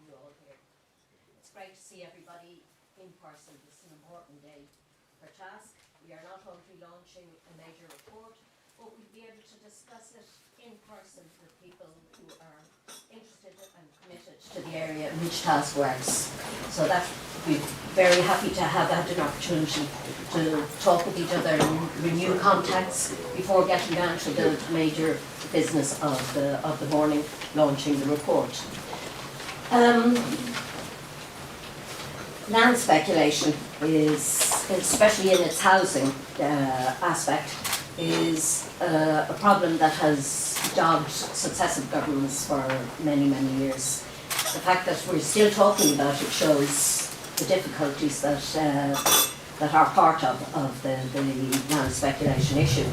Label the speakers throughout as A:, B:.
A: you all here. It's great to see everybody in person. This is an important day for TASC. We are not only launching a major report, but we'll be able to discuss it in person with people who are interested and committed to the area in which TASC works. So that we're very happy to have had an opportunity to talk with each other and renew contacts before getting down to the major business of the morning, launching the report. Land speculation is, especially in its housing aspect, is a problem that has dogged successive governments for many, many years. The fact that we're still talking about it shows the difficulties that are part of the land speculation issue.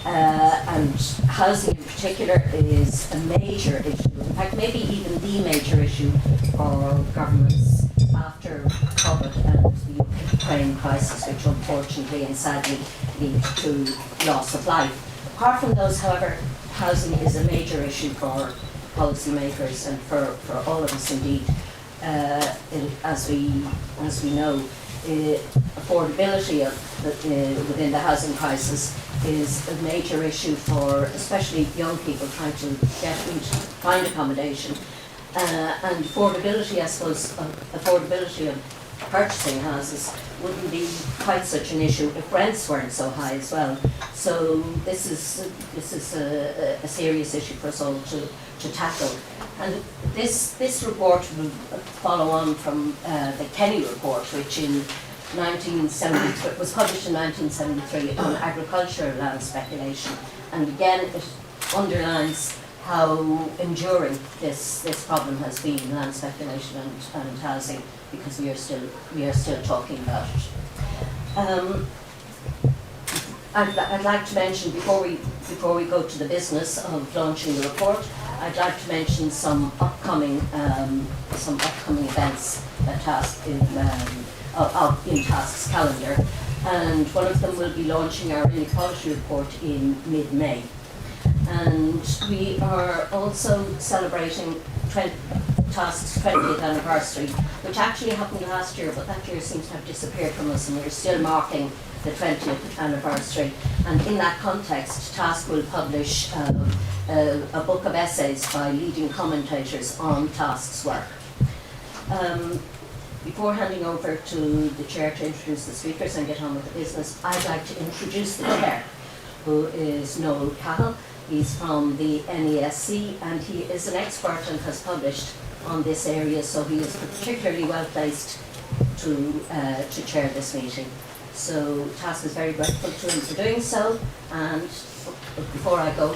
A: And housing in particular is a major issue, in fact maybe even the major issue for governments after COVID and the Ukraine crisis, which unfortunately and sadly lead to loss of life. Apart from those, however, housing is a major issue for policymakers and for all of us indeed. As we know, affordability within the housing crisis is a major issue for especially young people trying to find accommodation. And affordability, I suppose, affordability of purchasing houses wouldn't be quite such an issue if rents weren't so high as well. So this is a serious issue for us all to tackle. And this report will follow on from the Kenny report, which in 1973 was published in 1973 on agricultural land speculation. And again, it underlines how enduring this problem has been, land speculation and housing, because we are still talking about it. I'd like to mention before we go to the business of launching the report, I'd like to mention some upcoming events that TASC in TASC's calendar, and one of them will be launching our inequality report in mid-May. And we are also celebrating TASC's 20th anniversary, which actually happened last year, but that year seems to have disappeared from us, and we're still marking the 20th anniversary. And in that context, TASC will publish a book of essays by leading commentators on TASC's work. Before handing over to the chair to introduce the speakers and get on with the business, I'd like to introduce the chair, who is Noel Cahill. He's from the NESC and he is an expert and has published on this area, so he is particularly well placed to chair this meeting. So TASC is very grateful to him for doing so, and before I go,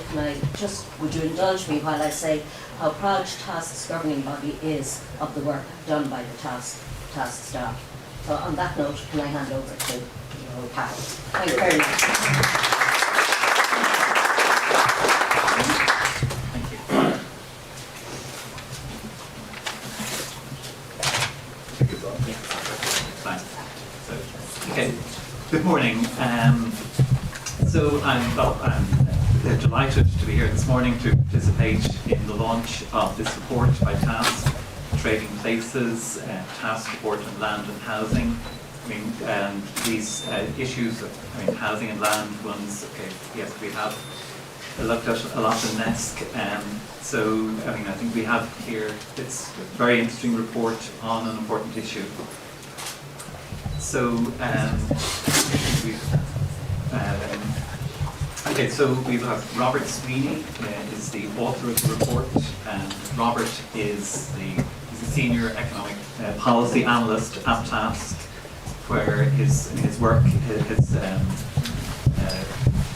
A: would you indulge me while I say how proud TASC's governing body is of the work done by the TASC staff. So on that note, can I hand over to Noel Cahill. Thank you very much.
B: Okay, good morning. So I'm delighted to be here this morning to participate in the launch of this report by TASC, Trading Places, TASC report on land and housing. I mean, these issues of housing and land ones, okay, yes, we have looked at a lot in NESC. So, I think we have here this very interesting report on an important issue. So, so we have Robert Sweeney is the author of the report, and Robert is he's a senior economic policy analyst at TASC, where his work is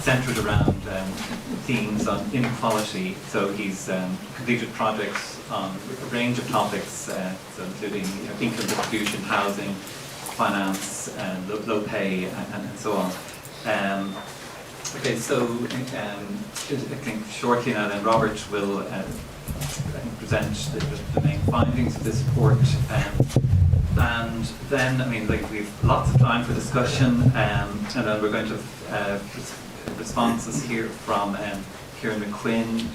B: centred around themes on inequality. So he's completed projects on a range of topics, so including income distribution, housing, finance, low pay, and so on. Okay, so I think shortly now then Robert will present the main findings of this report, and then we've lots of time for discussion, and then we're going to have responses here from Kieran McQuinn,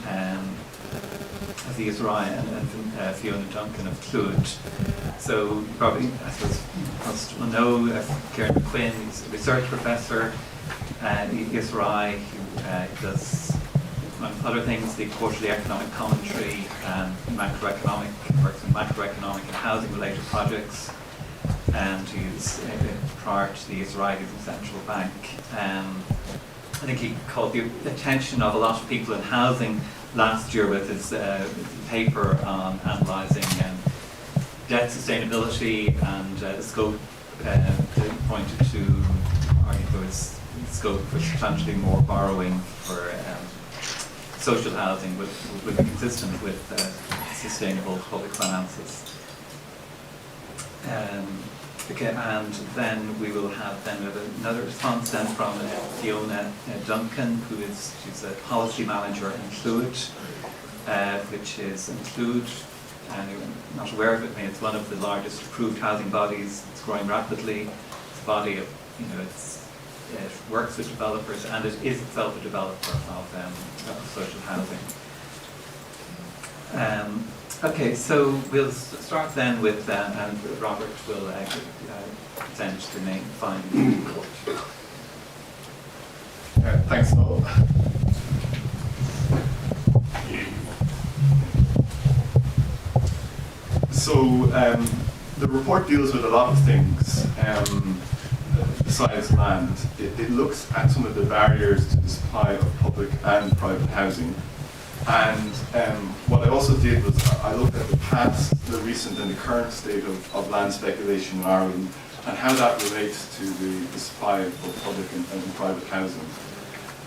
B: the ESRI and Fiona Dunkin of Clúid. So you probably, I suppose, most will know Kieran McQuinn. He's a research professor at ESRI who does, among other things, the quarterly economic commentary and works in macroeconomic and housing related projects. And he's prior to the ESRI, he's in central bank. I think he caught the attention of a lot of people in housing last year with his paper on analysing debt sustainability and the scope pointed to, there was scope for substantially more borrowing for social housing would be consistent with sustainable public finances. Okay, and then we will have another response then from Fiona Dunkin, she's a policy manager in Clúid, which is in Clúid, and you're not aware of it, I mean, it's one of the largest approved housing bodies. It's growing rapidly. It's a body of, it works with developers, and it is itself a developer of social housing. Okay, so we'll start then with, and Robert will present the main findings of the report.
C: Thanks, Noel. So the report deals with a lot of things besides land. It looks at some of the barriers to the supply of public and private housing. And what I also did was I looked at the past, the recent and the current state of land speculation in Ireland and how that relates to the supply of both public and private housing.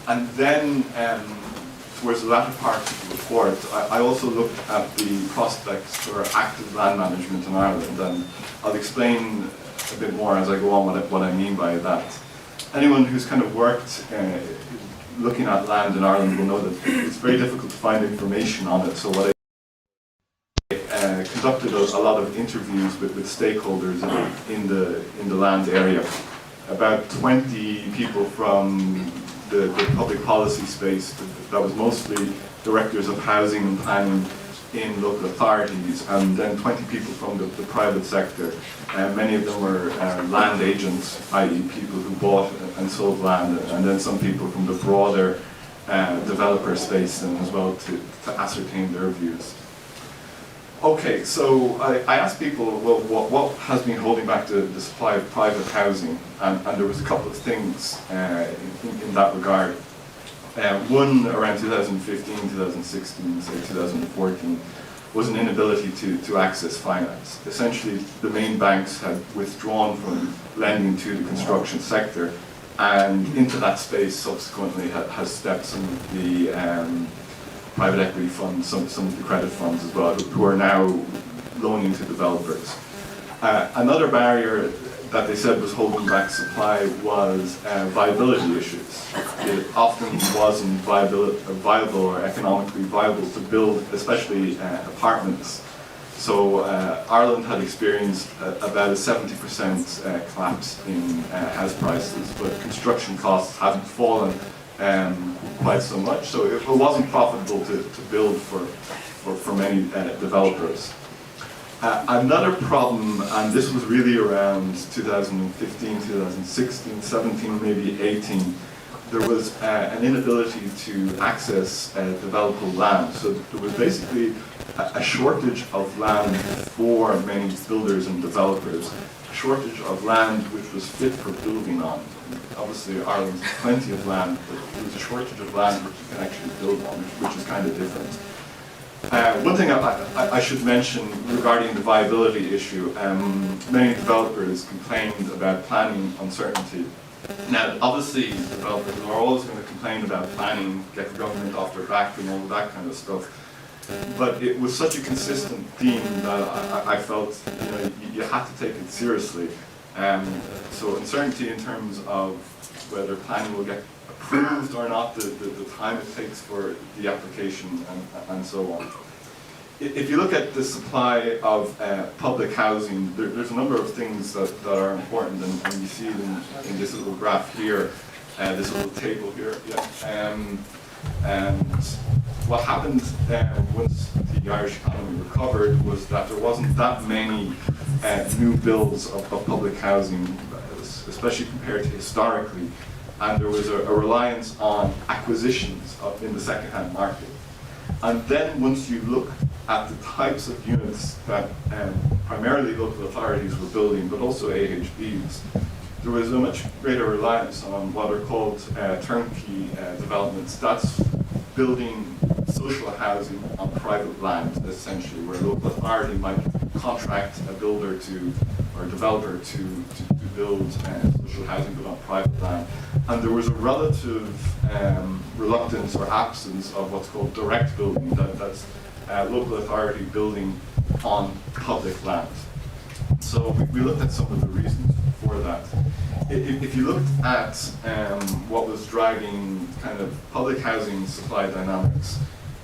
C: And then towards the latter part of the report, I also looked at the prospects for active land management in Ireland, and I'll explain a bit more as I go on what I mean by that. Anyone who's kind of worked looking at land in Ireland will know that it's very difficult to find information on it. So what I conducted a lot of interviews with stakeholders in the land area. About 20 people from the public policy space, that was mostly directors of housing and planning in local authorities, and then 20 people from the private sector. Many of them were land agents, i.e. people who bought and sold land, and then some people from the broader developer space and as well to ascertain their views. Okay, so I asked people, well, what has been holding back the supply of private housing? And there was a couple of things in that regard. One around 2015, 2016, say 2014, was an inability to access finance. Essentially, the main banks had withdrawn from lending to the construction sector, and into that space subsequently has stepped some of the private equity funds, some of the credit funds as well, who are now loaning to developers. Another barrier that they said was holding back supply was viability issues. It often wasn't viable or economically viable to build, especially apartments. So Ireland had experienced about a 70% collapse in house prices, but construction costs haven't fallen quite so much. So it wasn't profitable to build for many developers. Another problem, and this was really around 2015, 2016, 17, maybe 18, there was an inability to access developable land. So there was basically a shortage of land for many builders and developers, a shortage of land which was fit for building on. Obviously Ireland has plenty of land, but there was a shortage of land which you can actually build on, which is kind of different. One thing I should mention regarding the viability issue, many developers complained about planning uncertainty. Now, obviously, developers are always going to complain about planning, get the government off their back and all that kind of stuff. But it was such a consistent theme that I felt you had to take it seriously. So uncertainty in terms of whether planning will get approved or not, the time it takes for the application and so on. If you look at the supply of public housing, there's a number of things that are important, and you see them in this little graph here, this little table here. Yeah. And what happened once the Irish economy recovered was that there wasn't that many new builds of public housing, especially compared to historically, and there was a reliance on acquisitions in the second-hand market. And then once you look at the types of units that primarily local authorities were building, but also AHBs, there was a much greater reliance on what are called turnkey developments. That's building social housing on private land, essentially, where a local authority might contract a builder to, or a developer to build social housing but on private land. And there was a relative reluctance or absence of what's called direct building, that's local authority building on public land. So we looked at some of the reasons for that. If you looked at what was driving kind of public housing supply dynamics,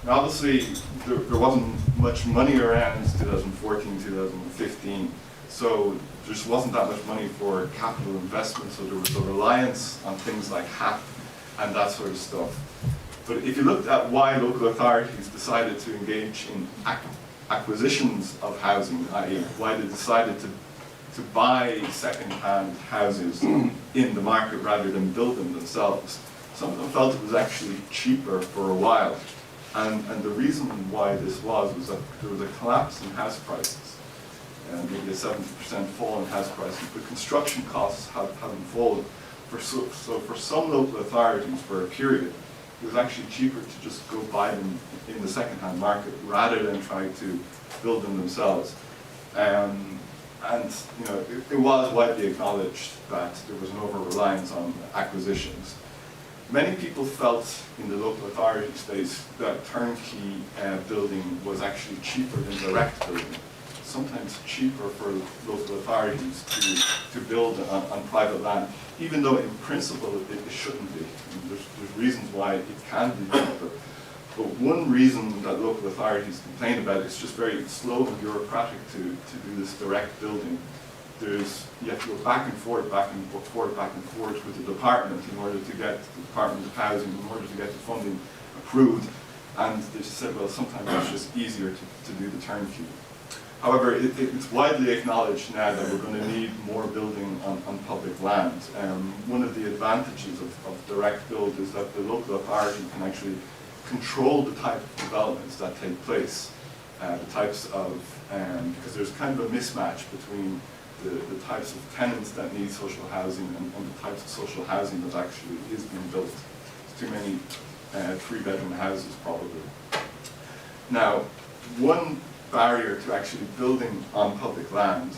C: obviously there wasn't much money around 2014, 2015, so there just wasn't that much money for capital investment, so there was a reliance on things like HAP and that sort of stuff. But if you looked at why local authorities decided to engage in acquisitions of housing, i.e. why they decided to buy second-hand houses in the market rather than build them themselves, some of them felt it was actually cheaper for a while. And the reason why this was that there was a collapse in house prices, maybe a 70% fall in house prices, but construction costs haven't fallen. So for some local authorities for a period, it was actually cheaper to just go buy them in the second-hand market rather than try to build them themselves. And you know, it was widely acknowledged that there was an over-reliance on acquisitions. Many people felt in the local authority space that turnkey building was actually cheaper than direct building. Sometimes cheaper for local authorities to build on private land, even though in principle it shouldn't be. There's reasons why it can be cheaper. But one reason that local authorities complain about is just very slow and bureaucratic to do this direct building. You have to go back and forth with the department in order to get the Department of Housing, in order to get the funding approved. And they just said, well, sometimes it's just easier to do the turnkey. However, it's widely acknowledged now that we're going to need more building on public land. One of the advantages of direct build is that the local authority can actually control the type of developments that take place, the types of, because there's kind of a mismatch between the types of tenants that need social housing and the types of social housing that actually is being built. There's too many 3-bedroom houses probably. Now, one barrier to actually building on public land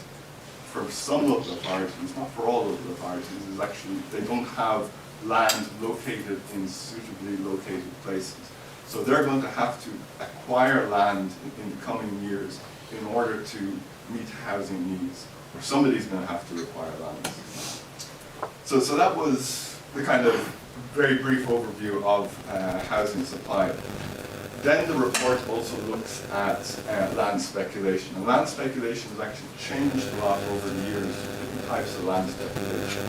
C: for some local authorities, not for all local authorities, is actually they don't have land located in suitably located places. So they're going to have to acquire land in the coming years in order to meet housing needs, or somebody's going to have to acquire land. So that was the kind of very brief overview of housing supply. Then the report also looks at land speculation. And land speculation has actually changed a lot over the years, different types of land speculation.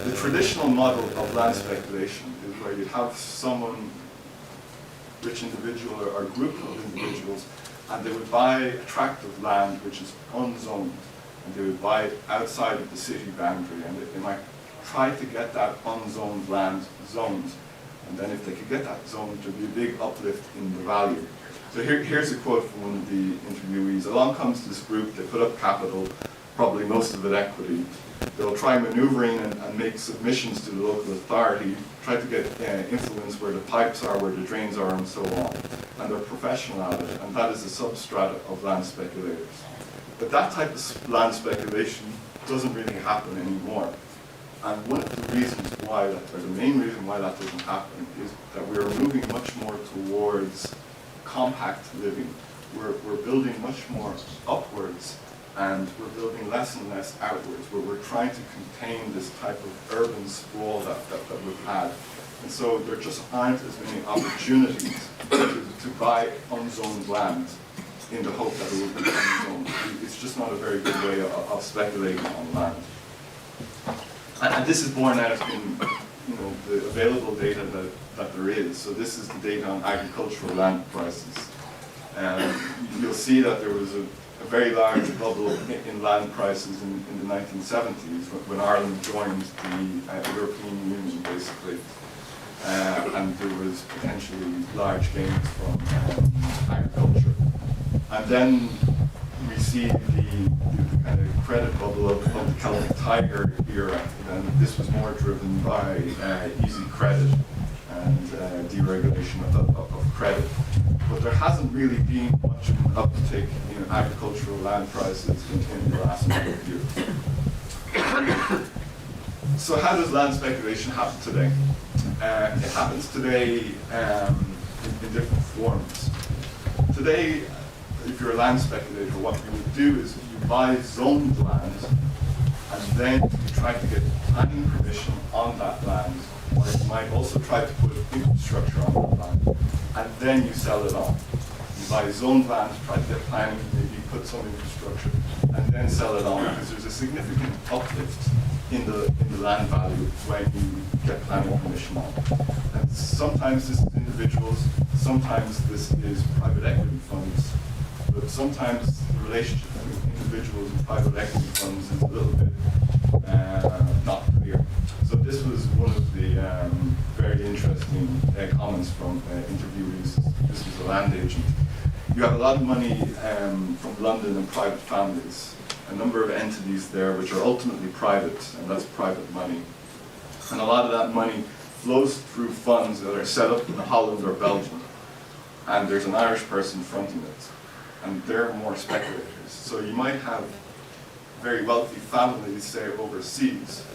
C: The traditional model of land speculation is where you have someone, rich individual or group of individuals, and they would buy a tract of land which is unzoned, and they would buy it outside of the city boundary, and they might try to get that unzoned land zoned. And then if they could get that zoned, there'd be a big uplift in the value. So here's a quote from one of the interviewees. Along comes this group, they put up capital, probably most of it equity. They'll try maneuvering and make submissions to the local authority, try to get influence where the pipes are, where the drains are, and so on. And they're professional at it, and that is the substrata of land speculators. But that type of land speculation doesn't really happen anymore. And one of the reasons why that, or the main reason why that doesn't happen, is that we're moving much more towards compact living. We're building much more upwards, and we're building less and less outwards, where we're trying to contain this type of urban sprawl that we've had. And so there just aren't as many opportunities to buy unzoned land in the hope that it will be unzoned. It's just not a very good way of speculating on land. And this is borne out the available data that there is. So this is the data on agricultural land prices. You'll see that there was a very large bubble in land prices in the 1970s when Ireland joined the European Union, basically. And there was potentially large gains from agriculture. And then we see the kind of credit bubble of the Celtic Tiger era, and this was more driven by easy credit and deregulation of credit. But there hasn't really been much of an uptick in agricultural land prices in the last number of years. So how does land speculation happen today? It happens today in different forms. Today, if you're a land speculator, what you would do is you buy zoned land, and then you try to get planning permission on that land, or you might also try to put infrastructure on that land, and then you sell it on. You buy zoned land, try to get planning, maybe put some infrastructure, and then sell it on, because there's a significant uplift in the land value when you get planning permission on. And sometimes this is individuals, sometimes this is private equity funds, but sometimes the relationship between individuals and private equity funds is a little bit not clear. So this was one of the very interesting comments from interviewees. This was a land agent. You have a lot of money from London and private families, a number of entities there which are ultimately private, and that's private money. And a lot of that money flows through funds that are set up in Holland or Belgium, and there's an Irish person fronting it, and they're more speculators. So you might have very wealthy families, say, overseas,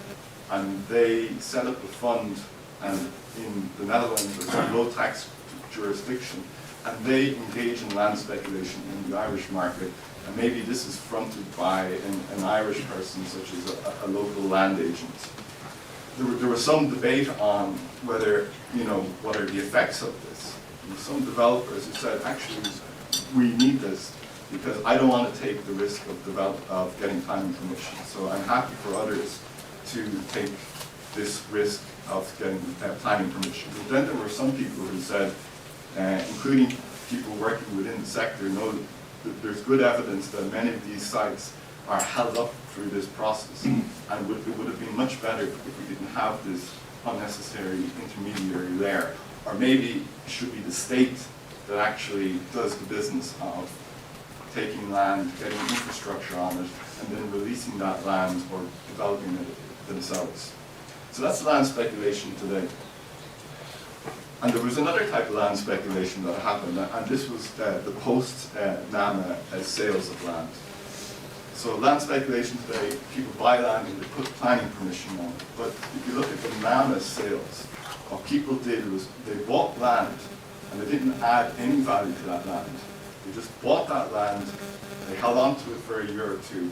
C: and they set up a fund, and in the Netherlands, it's a low tax jurisdiction, and they engage in land speculation in the Irish market. And maybe this is fronted by an Irish person, such as a local land agent. There was some debate on whether, what are the effects of this. And some developers have said, actually, we need this because I don't want to take the risk of getting planning permission. So I'm happy for others to take this risk of getting planning permission. But then there were some people who said, including people working within the sector, know that there's good evidence that many of these sites are held up through this process, and it would have been much better if we didn't have this unnecessary intermediary there. Or maybe it should be the state that actually does the business of taking land, getting infrastructure on it, and then releasing that land or developing it themselves. So that's land speculation today. And there was another type of land speculation that happened, and this was the post-NAMA sales of land. So land speculation today, people buy land and they put planning permission on it. But if you look at the NAMA sales, what people did was they bought land and they didn't add any value to that land. They just bought that land, they held on to it for a year or two,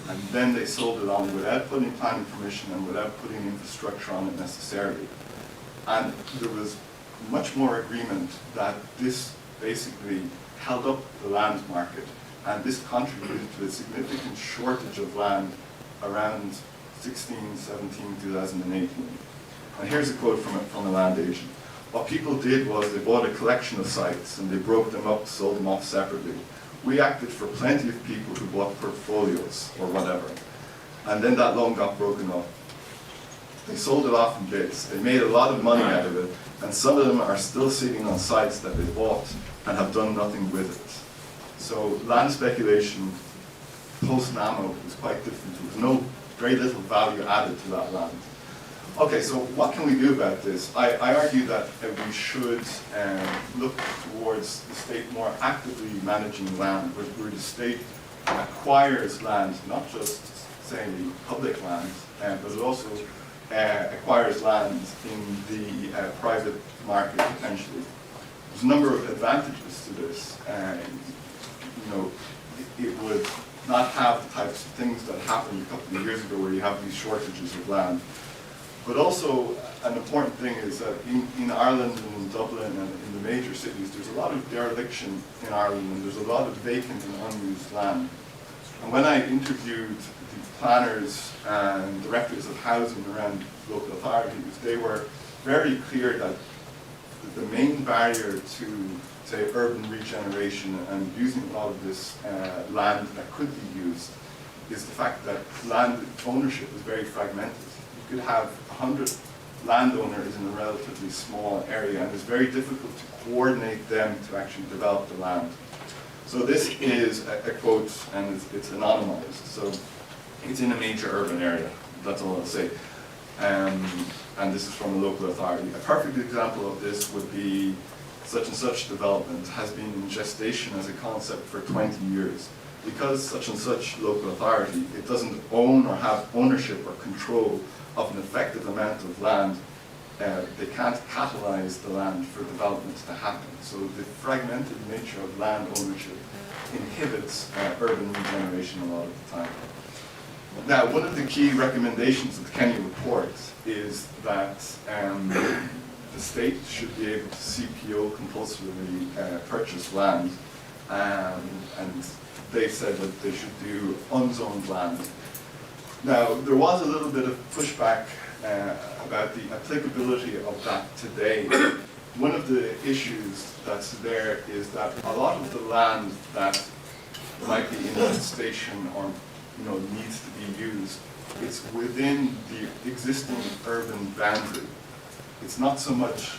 C: and then they sold it on without putting planning permission and without putting infrastructure on it necessarily. And there was much more agreement that this basically held up the land market, and this contributed to a significant shortage of land around 16, 17, 2018. And here's a quote from a land agent. What people did was they bought a collection of sites and they broke them up, sold them off separately. We acted for plenty of people who bought portfolios or whatever, and then that loan got broken up. They sold it off in bits. They made a lot of money out of it, and some of them are still sitting on sites that they bought and have done nothing with it. So land speculation post-NAMA was quite different. There was very little value added to that land. Okay, so what can we do about this? I argue that we should look towards the state more actively managing land, where the state acquires land, not just, say, public land, but it also acquires land in the private market potentially. There's a number of advantages to this. It would not have the types of things that happened a couple of years ago where you have these shortages of land. But also, an important thing is that in Ireland and in Dublin and in the major cities, there's a lot of dereliction in Ireland, and there's a lot of vacant and unused land. And when I interviewed the planners and directors of housing around local authorities, they were very clear that the main barrier to, say, urban regeneration and using a lot of this land that could be used is the fact that land ownership is very fragmented. You could have 100 landowners in a relatively small area, and it's very difficult to coordinate them to actually develop the land. So this is a quote, and it's anonymized. So it's in a major urban area. That's all I'll say. And this is from a local authority. A perfect example of this would be such and such development has been in gestation as a concept for 20 years. Because such and such local authority, it doesn't own or have ownership or control of an effective amount of land, they can't catalyze the land for development to happen. So the fragmented nature of land ownership inhibits urban regeneration a lot of the time. Now, one of the key recommendations of the Kenny report is that the state should be able to CPO compulsorily purchase land, and they said that they should do unzoned land. Now, there was a little bit of pushback about the applicability of that today. One of the issues that's there is that a lot of the land that might be in a station or needs to be used, it's within the existing urban boundary. It's not so much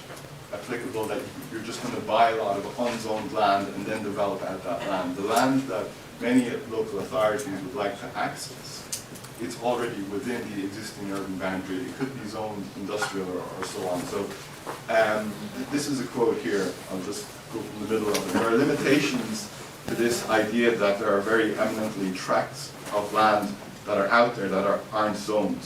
C: applicable that you're just going to buy a lot of unzoned land and then develop out that land. The land that many local authorities would like to access, it's already within the existing urban boundary. It could be zoned industrial or so on. So this is a quote here. I'll just go from the middle of it. There are limitations to this idea that there are very eminently tracts of land that are out there that aren't zoned.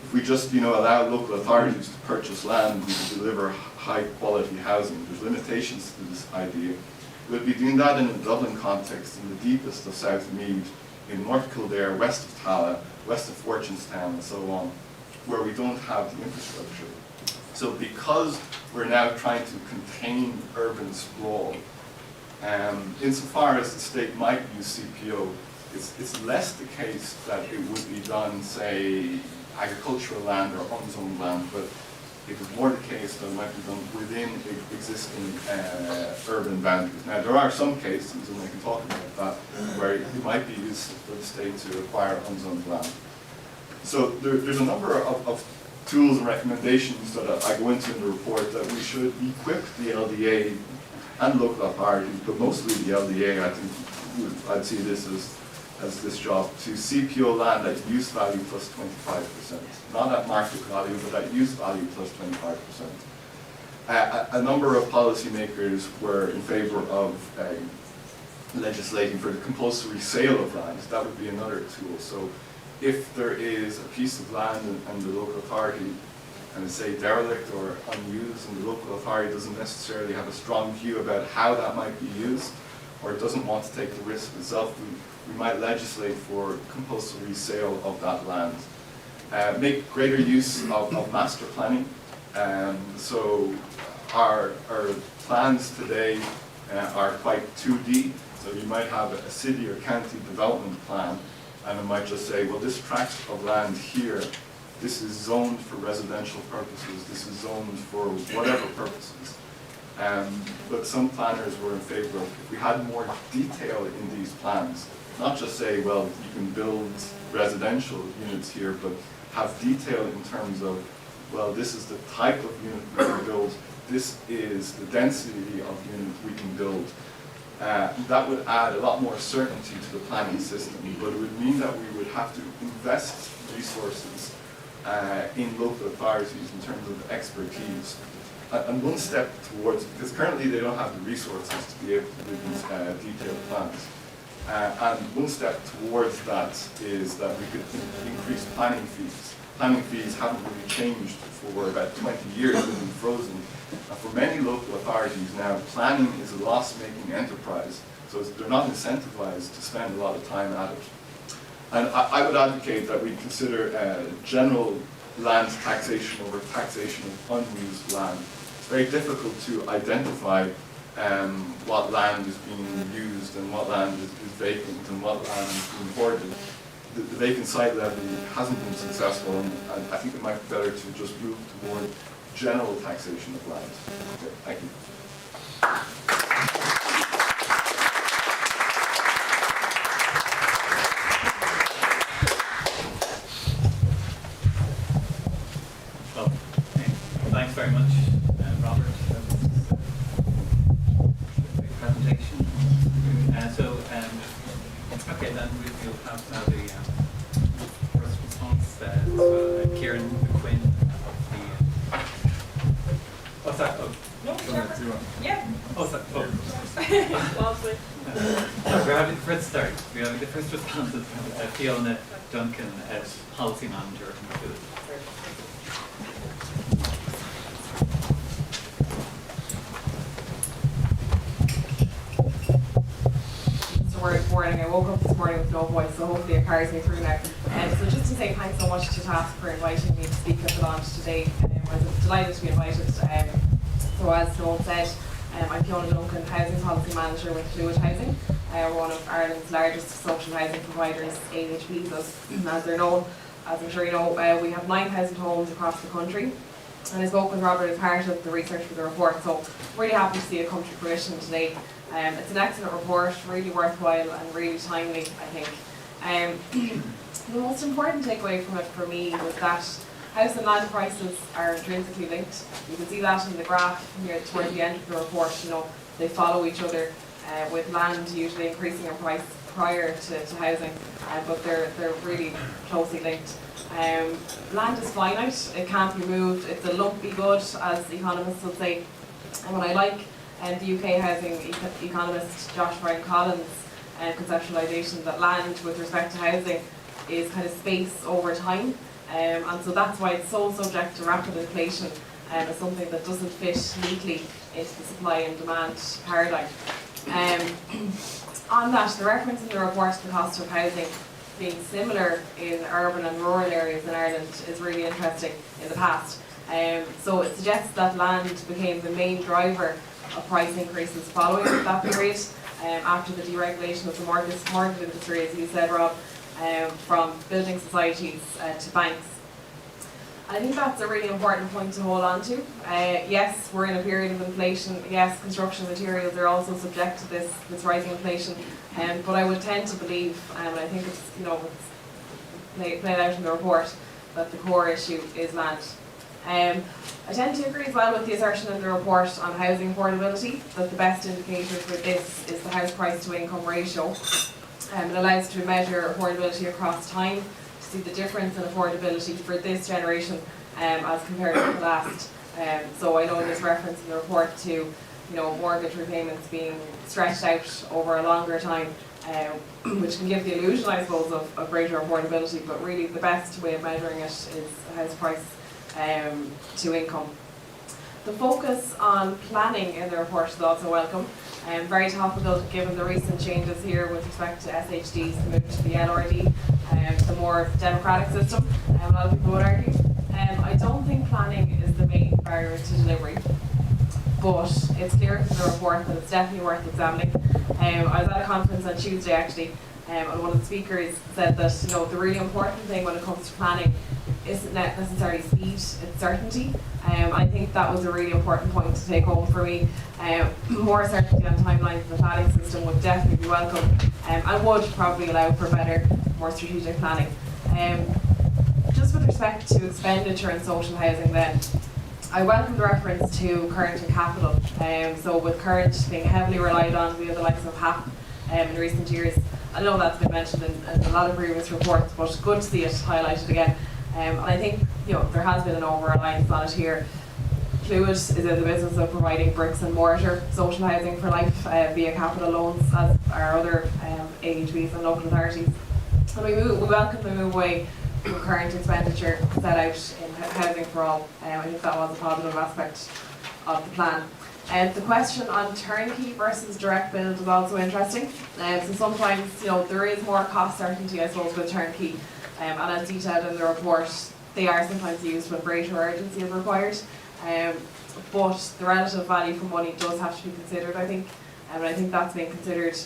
C: If we just allow local authorities to purchase land, we can deliver high quality housing. There's limitations to this idea. We'll be doing that in a Dublin context, in the deepest of South Meath, in North Kildare, west of Tala, west of Fortunestown, and so on, where we don't have the infrastructure. So because we're now trying to contain urban sprawl, insofar as the state might use CPO, it's less the case that it would be done, say, agricultural land or unzoned land, but it is more the case that it might be done within existing urban boundaries. Now, there are some cases, and I can talk about that, where it might be useful for the state to acquire unzoned land. So there's a number of tools and recommendations that I go into in the report that we should equip the LDA and local authorities, but mostly the LDA. I think I'd see this as this job, to CPO land at use value plus 25%. Not at market value, but at use value plus 25%. A number of policymakers were in favour of legislating for the compulsory sale of land. That would be another tool. So if there is a piece of land and the local authority, and say derelict or unused, and the local authority doesn't necessarily have a strong view about how that might be used, or doesn't want to take the risk itself, we might legislate for compulsory sale of that land. Make greater use of master planning. So our plans today are quite 2D. So you might have a city or county development plan, and it might just say, well, this tract of land here, this is zoned for residential purposes, this is zoned for whatever purposes. But some planners were in favour of, if we had more detail in these plans, not just say, well, you can build residential units here, but have detail in terms of, well, this is the type of unit we can build, this is the density of unit we can build. That would add a lot more certainty to the planning system, but it would mean that we would have to invest resources in local authorities in terms of expertise. And one step towards, because currently they don't have the resources to be able to do these detailed plans. And one step towards that is that we could increase planning fees. Planning fees haven't really changed for about 20 years, they've been frozen. For many local authorities now, planning is a loss-making enterprise, so they're not incentivized to spend a lot of time at it. And I would advocate that we consider general land taxation over taxation of unused land. It's very difficult to identify what land is being used and what land is vacant and what land is being hoarded. The vacant site levy hasn't been successful, and I think it might be better to just move toward general taxation of land. Okay, thank you.
B: Well, thanks very much, Robert. That was a great presentation. Okay, then we'll have now the first response. Kieran McQuinn of the. What's that? Oh,
D: No, yeah.
B: oh, sorry. Oh.
D: Lovely.
B: We're having the first start. We're having the first response is Fiona Dunkin as policy manager in Clúid.
D: Good morning. I woke up this morning with no voice, so hopefully it carries me through now. So just to say thanks so much to TASC for inviting me to speak at the launch today. I was delighted to be invited. So as Noel said, I'm Fiona Dunkin, Housing Policy Manager with Clúid Housing. We're one of Ireland's largest social housing providers, AHPs as they're known. As I'm sure you know, we have 9,000 homes across the country. And I spoke with Robert as part of the research for the report, so really happy to see it come to fruition today. It's an excellent report, really worthwhile and really timely, I think. The most important takeaway from it for me was that house and land prices are intrinsically linked. You can see that in the graph near towards the end of the report. You know, they follow each other, with land usually increasing in price prior to housing, but they're really closely linked. Land is finite, it can't be moved, it's a lumpy good, as economists would say. And what I like the UK housing economist Josh Brian Collins' conceptualisation that land with respect to housing is kind of space over time, and so that's why it's so subject to rapid inflation, as something that doesn't fit neatly into the supply and demand paradigm. On that, the reference in the report to the cost of housing being similar in urban and rural areas in Ireland is really interesting in the past. So it suggests that land became the main driver of price increases following that period, after the deregulation of the mortgage industry, as you said, Rob, from building societies to banks. And I think that's a really important point to hold on to. Yes, we're in a period of inflation. Yes, construction materials are also subject to this rising inflation. But I would tend to believe, and I think it's played out in the report, that the core issue is land. I tend to agree as well with the assertion in the report on housing affordability that the best indicator for this is the house price to income ratio. It allows to measure affordability across time, to see the difference in affordability for this generation as compared to the last. So I know there's reference in the report to mortgage repayments being stretched out over a longer time, which can give the illusion, I suppose, of greater affordability, but really the best way of measuring it is house price to income. The focus on planning in the report is also welcome, and very topical given the recent changes here with respect to SHDs, the move to the LRD, the more democratic system, a lot of people would argue. I don't think planning is the main barrier to delivery, but it's clear from the report that it's definitely worth examining. I was at a conference on Tuesday actually, and one of the speakers said that the really important thing when it comes to planning isn't necessarily speed, it's certainty. I think that was a really important point to take home for me. More certainty on timelines in the planning system would definitely be welcome, and would probably allow for better, more strategic planning. Just with respect to expenditure in social housing then, I welcome the reference to current and capital. So with current being heavily relied on via the likes of HAP in recent years, I know that's been mentioned in a lot of previous reports, but good to see it highlighted again. And I think there has been an over-reliance on it here. Clúid is in the business of providing bricks and mortar social housing for life via capital loans, as are other AHBs and local authorities. And we welcome the move away from current expenditure set out in housing for all. I think that was a positive aspect of the plan. The question on turnkey versus direct build is also interesting. So sometimes there is more cost certainty, I suppose, with turnkey. And as detailed in the report, they are sometimes used when greater urgency is required. but the relative value for money does have to be considered, I think, and I think that's being considered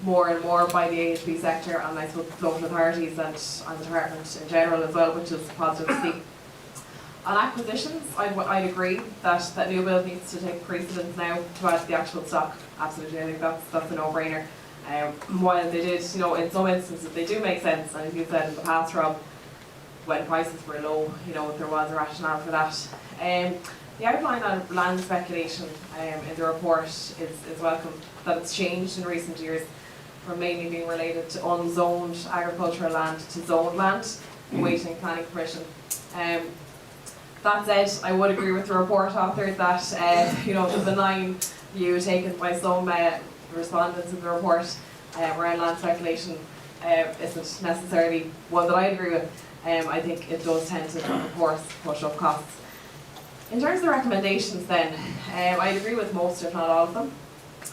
D: more and more by the AHP sector and I suppose local authorities and the department in general as well, which is positive to see. On acquisitions, I'd agree that new build needs to take precedence now to add to the actual stock. Absolutely, I think that's a no-brainer. While they did, you know, in some instances they do make sense, and as you said in the past, Rob, when prices were low, you know, there was a rationale for that. The outline on land speculation in the report is welcome. That it's changed in recent years from mainly being related to unzoned agricultural land to zoned land, awaiting planning permission. That said, I would agree with the report author that you know, the benign view taken by some respondents in the report around land speculation isn't necessarily one that I agree with. I think it does tend to, of course, push up costs. In terms of the recommendations then, I agree with most, if not all of them.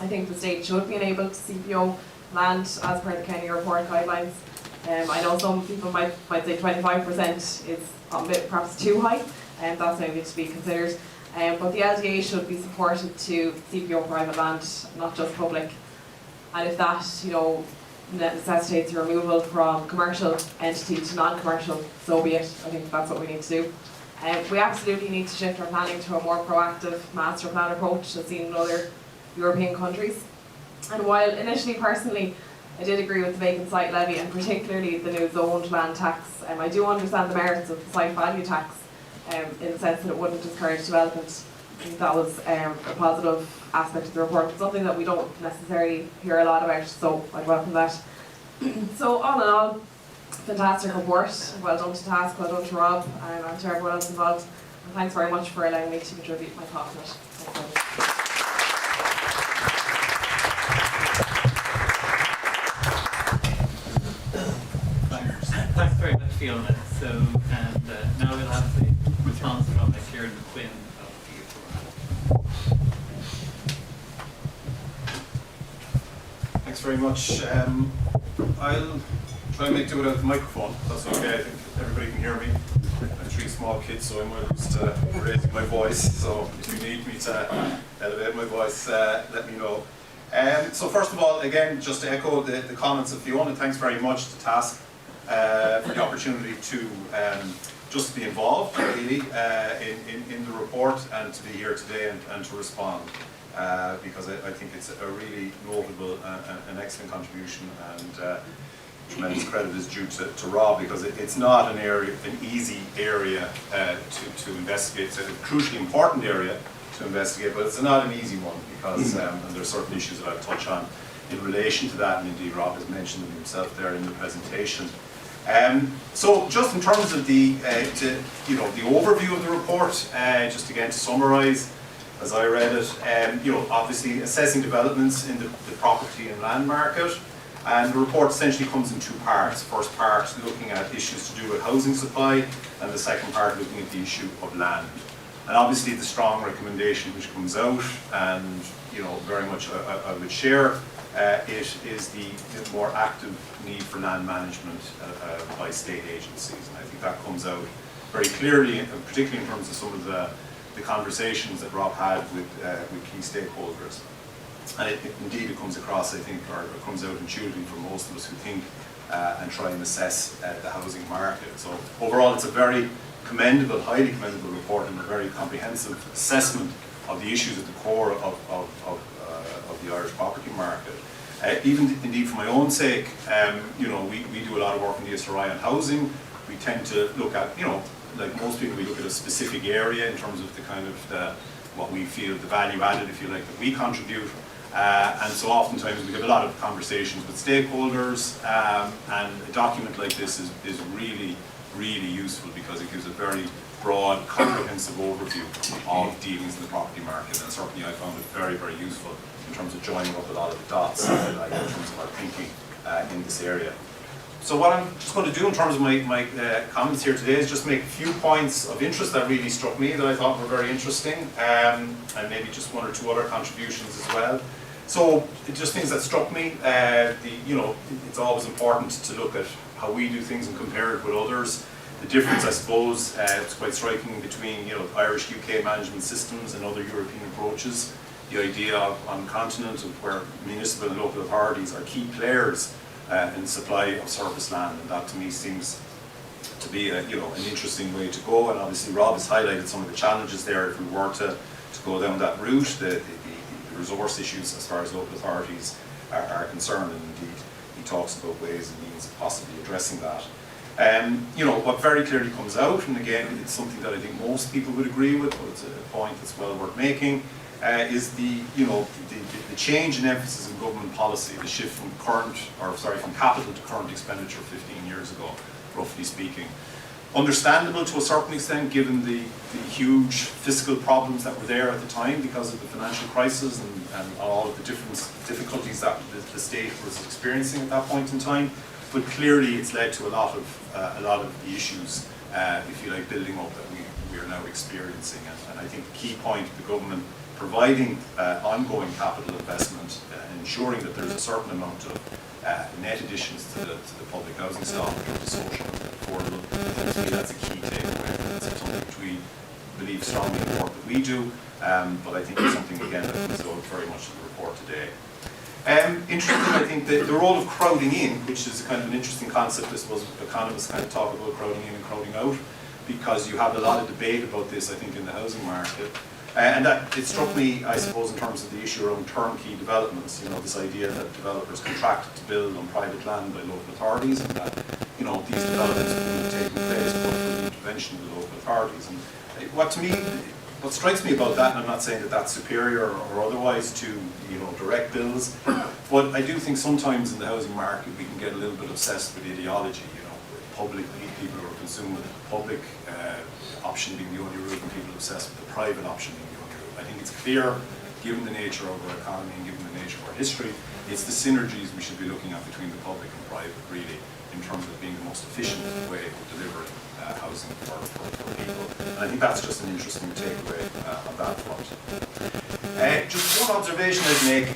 D: I think the state should be enabled to CPO land as per the Kenny report guidelines. I know some people might say 25% is a bit perhaps too high, and that's maybe to be considered. But the LDA should be supported to CPO private land, not just public. And if that, you know, necessitates removal from commercial entity to non-commercial, so be it. I think that's what we need to do. We absolutely need to shift our planning to a more proactive master plan approach as seen in other European countries. And while initially, personally, I did agree with the vacant site levy and particularly the new zoned land tax, I do understand the merits of the site value tax in the sense that it wouldn't discourage development. I think that was a positive aspect of the report, but something that we don't necessarily hear a lot about, so I'd welcome that. So all in all, fantastic report. Well done to TASC, well done to Rob, and to everyone else involved. And thanks very much for allowing me to contribute my thoughts on it.
B: Thanks very much, Fiona. So, and now we'll have the response from Kieran McQuinn of the ESRI.
E: Thanks very much. I'll try and make do without the microphone. That's okay. I think everybody can hear me. I have 3 small kids, so I'm well used to raising my voice. So if you need me to elevate my voice, let me know. So first of all, again, just to echo the comments of Fiona, thanks very much to TASC for the opportunity to just be involved really in the report and to be here today and to respond because I think it's a really notable and excellent contribution, and tremendous credit is due to Rob because it's not an easy area to investigate. It's a crucially important area to investigate, but it's not an easy one because and there are certain issues that I'll touch on in relation to that, and indeed Rob has mentioned them himself there in the presentation. So just in terms of the overview of the report, just again to summarise, as I read it, obviously assessing developments in the property and land market, and the report essentially comes in 2 parts. First part looking at issues to do with housing supply, and the second part looking at the issue of land. And obviously the strong recommendation which comes out, and very much I would share, it is the more active need for land management by state agencies, and I think that comes out very clearly, particularly in terms of some of the conversations that Rob had with key stakeholders. And indeed it comes across, I think, or it comes out intuitively for most of us who think and try and assess the housing market. So overall it's a very commendable, highly commendable report and a very comprehensive assessment of the issues at the core of the Irish property market. Even indeed for my own sake, we do a lot of work in the ESRI on housing. We tend to look at, like most people, we look at a specific area in terms of the kind of what we feel the value added, if you like, that we contribute. And so oftentimes we have a lot of conversations with stakeholders, and a document like this is really, really useful because it gives a very broad, comprehensive overview of dealings in the property market, and certainly I found it very, very useful in terms of joining up a lot of the dots in terms of our thinking in this area. So what I'm just going to do in terms of my comments here today is just make a few points of interest that really struck me that I thought were very interesting, and maybe just 1 or 2 other contributions as well. So just things that struck me, it's always important to look at how we do things and compare it with others. The difference, I suppose, it's quite striking between Irish UK management systems and other European approaches. The idea on the continent of where municipal and local authorities are key players in the supply of surface land, and that to me seems to be an interesting way to go. And obviously Rob has highlighted some of the challenges there if we were to go down that route, the resource issues as far as local authorities are concerned, and indeed he talks about ways and means of possibly addressing that. What very clearly comes out, and again it's something that I think most people would agree with, but it's a point that's well worth making, is the change in emphasis in government policy, the shift from capital to current expenditure 15 years ago, roughly speaking. Understandable to a certain extent, given the huge fiscal problems that were there at the time because of the financial crisis and all of the different difficulties that the state was experiencing at that point in time. But clearly, it's led to a lot of the issues, if you like, building up that we are now experiencing. And I think the key point of the government providing ongoing capital investment, ensuring that there's a certain amount of net additions to the public housing stock, which is social and affordable. I think that's a key takeaway. It's something which we believe strongly in the work that we do, but I think it's something, again, that comes out very much in the report today. Interesting, I think, the role of crowding in, which is kind of an interesting concept. I suppose economists kind of talk about crowding in and crowding out, because you have a lot of debate about this, I think, in the housing market. And that it struck me, I suppose, in terms of the issue around turnkey developments, this idea that developers contract to build on private land by local authorities, and that these developments will be taking place but through the intervention of the local authorities. And what strikes me about that, and I'm not saying that that's superior or otherwise to direct bills, but I do think sometimes in the housing market we can get a little bit obsessed with ideology. Publicly, people who are consumed with the public option being the only route, and people obsessed with the private option being the only route. I think it's clear, given the nature of our economy and given the nature of our history, it's the synergies we should be looking at between the public and private, really, in terms of being the most efficient way of delivering housing for people. And I think that's just an interesting takeaway on that front. Just one observation I'd make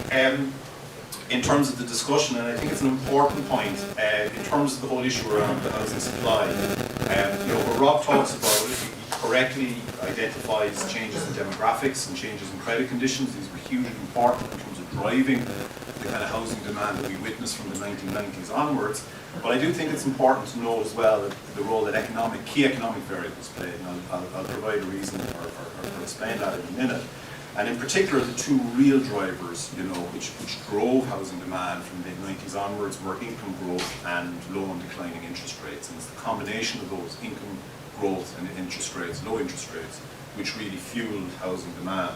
E: in terms of the discussion, and I think it's an important point, in terms of the whole issue around the housing supply. What Rob talks about it, he correctly identifies changes in demographics and changes in credit conditions. These were hugely important in terms of driving the kind of housing demand that we witnessed from the 1990s onwards. But I do think it's important to know as well the role that key economic variables played, and I'll provide a reason or explain that in a minute. And in particular, the two real drivers, which drove housing demand from the mid-90s onwards were income growth and low and declining interest rates. And it's the combination of those income growth and interest rates, low interest rates, which really fueled housing demand.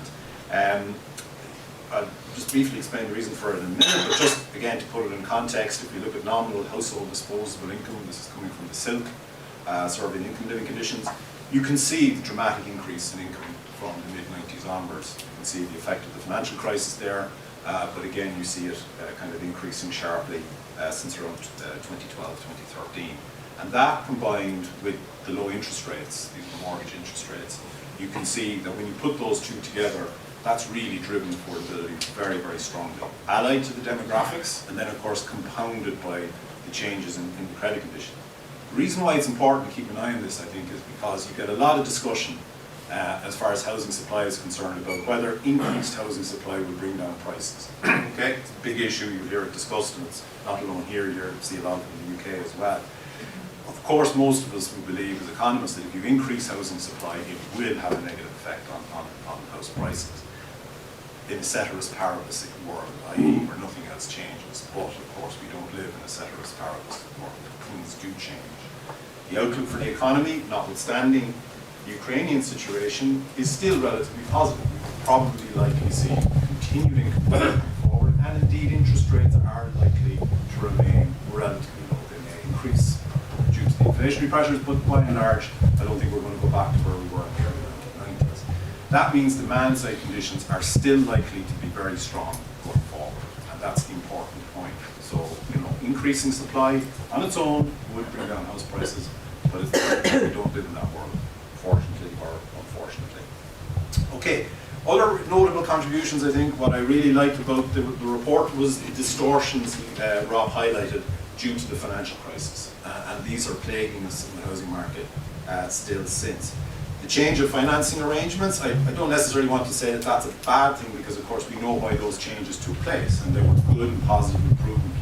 E: I'll just briefly explain the reason for it in a minute, but just again to put it in context, if you look at nominal household disposable income, this is coming from the SILC survey in income living conditions, you can see the dramatic increase in income from the mid-90s onwards. You can see the effect of the financial crisis there, but again you see it kind of increasing sharply since around 2012, 2013. And that combined with the low interest rates, these are mortgage interest rates, you can see that when you put those two together, that's really driven affordability very, very strongly. Allied to the demographics, and then of course compounded by the changes in the credit condition. The reason why it's important to keep an eye on this, I think, is because you get a lot of discussion as far as housing supply is concerned about whether increased housing supply will bring down prices. Okay, it's a big issue, you hear it discussed, and it's not alone here, you see a lot of it in the UK as well. Of course, most of us would believe as economists that if you increase housing supply, it will have a negative effect on house prices. In a ceteris paribus world, i.e. where nothing else changes, but of course we don't live in a ceteris paribus world, things do change. The outlook for the economy, notwithstanding the Ukrainian situation, is still relatively positive. We will probably likely see continued income growth going forward, and indeed interest rates are likely to remain relatively low. They may increase due to the inflationary pressures, but by and large, I don't think we're going to go back to where we were in the early 1990s. That means demand side conditions are still likely to be very strong going forward, and that's the important point. So, increasing supply on its own would bring down house prices, but it's we don't live in that world, fortunately or unfortunately. Okay, other notable contributions, I think, what I really liked about the report was the distortions Rob highlighted due to the financial crisis, and these are plaguing us in the housing market still since. The change of financing arrangements, I don't necessarily want to say that that's a bad thing, because of course we know why those changes took place, and there was good and positive improvement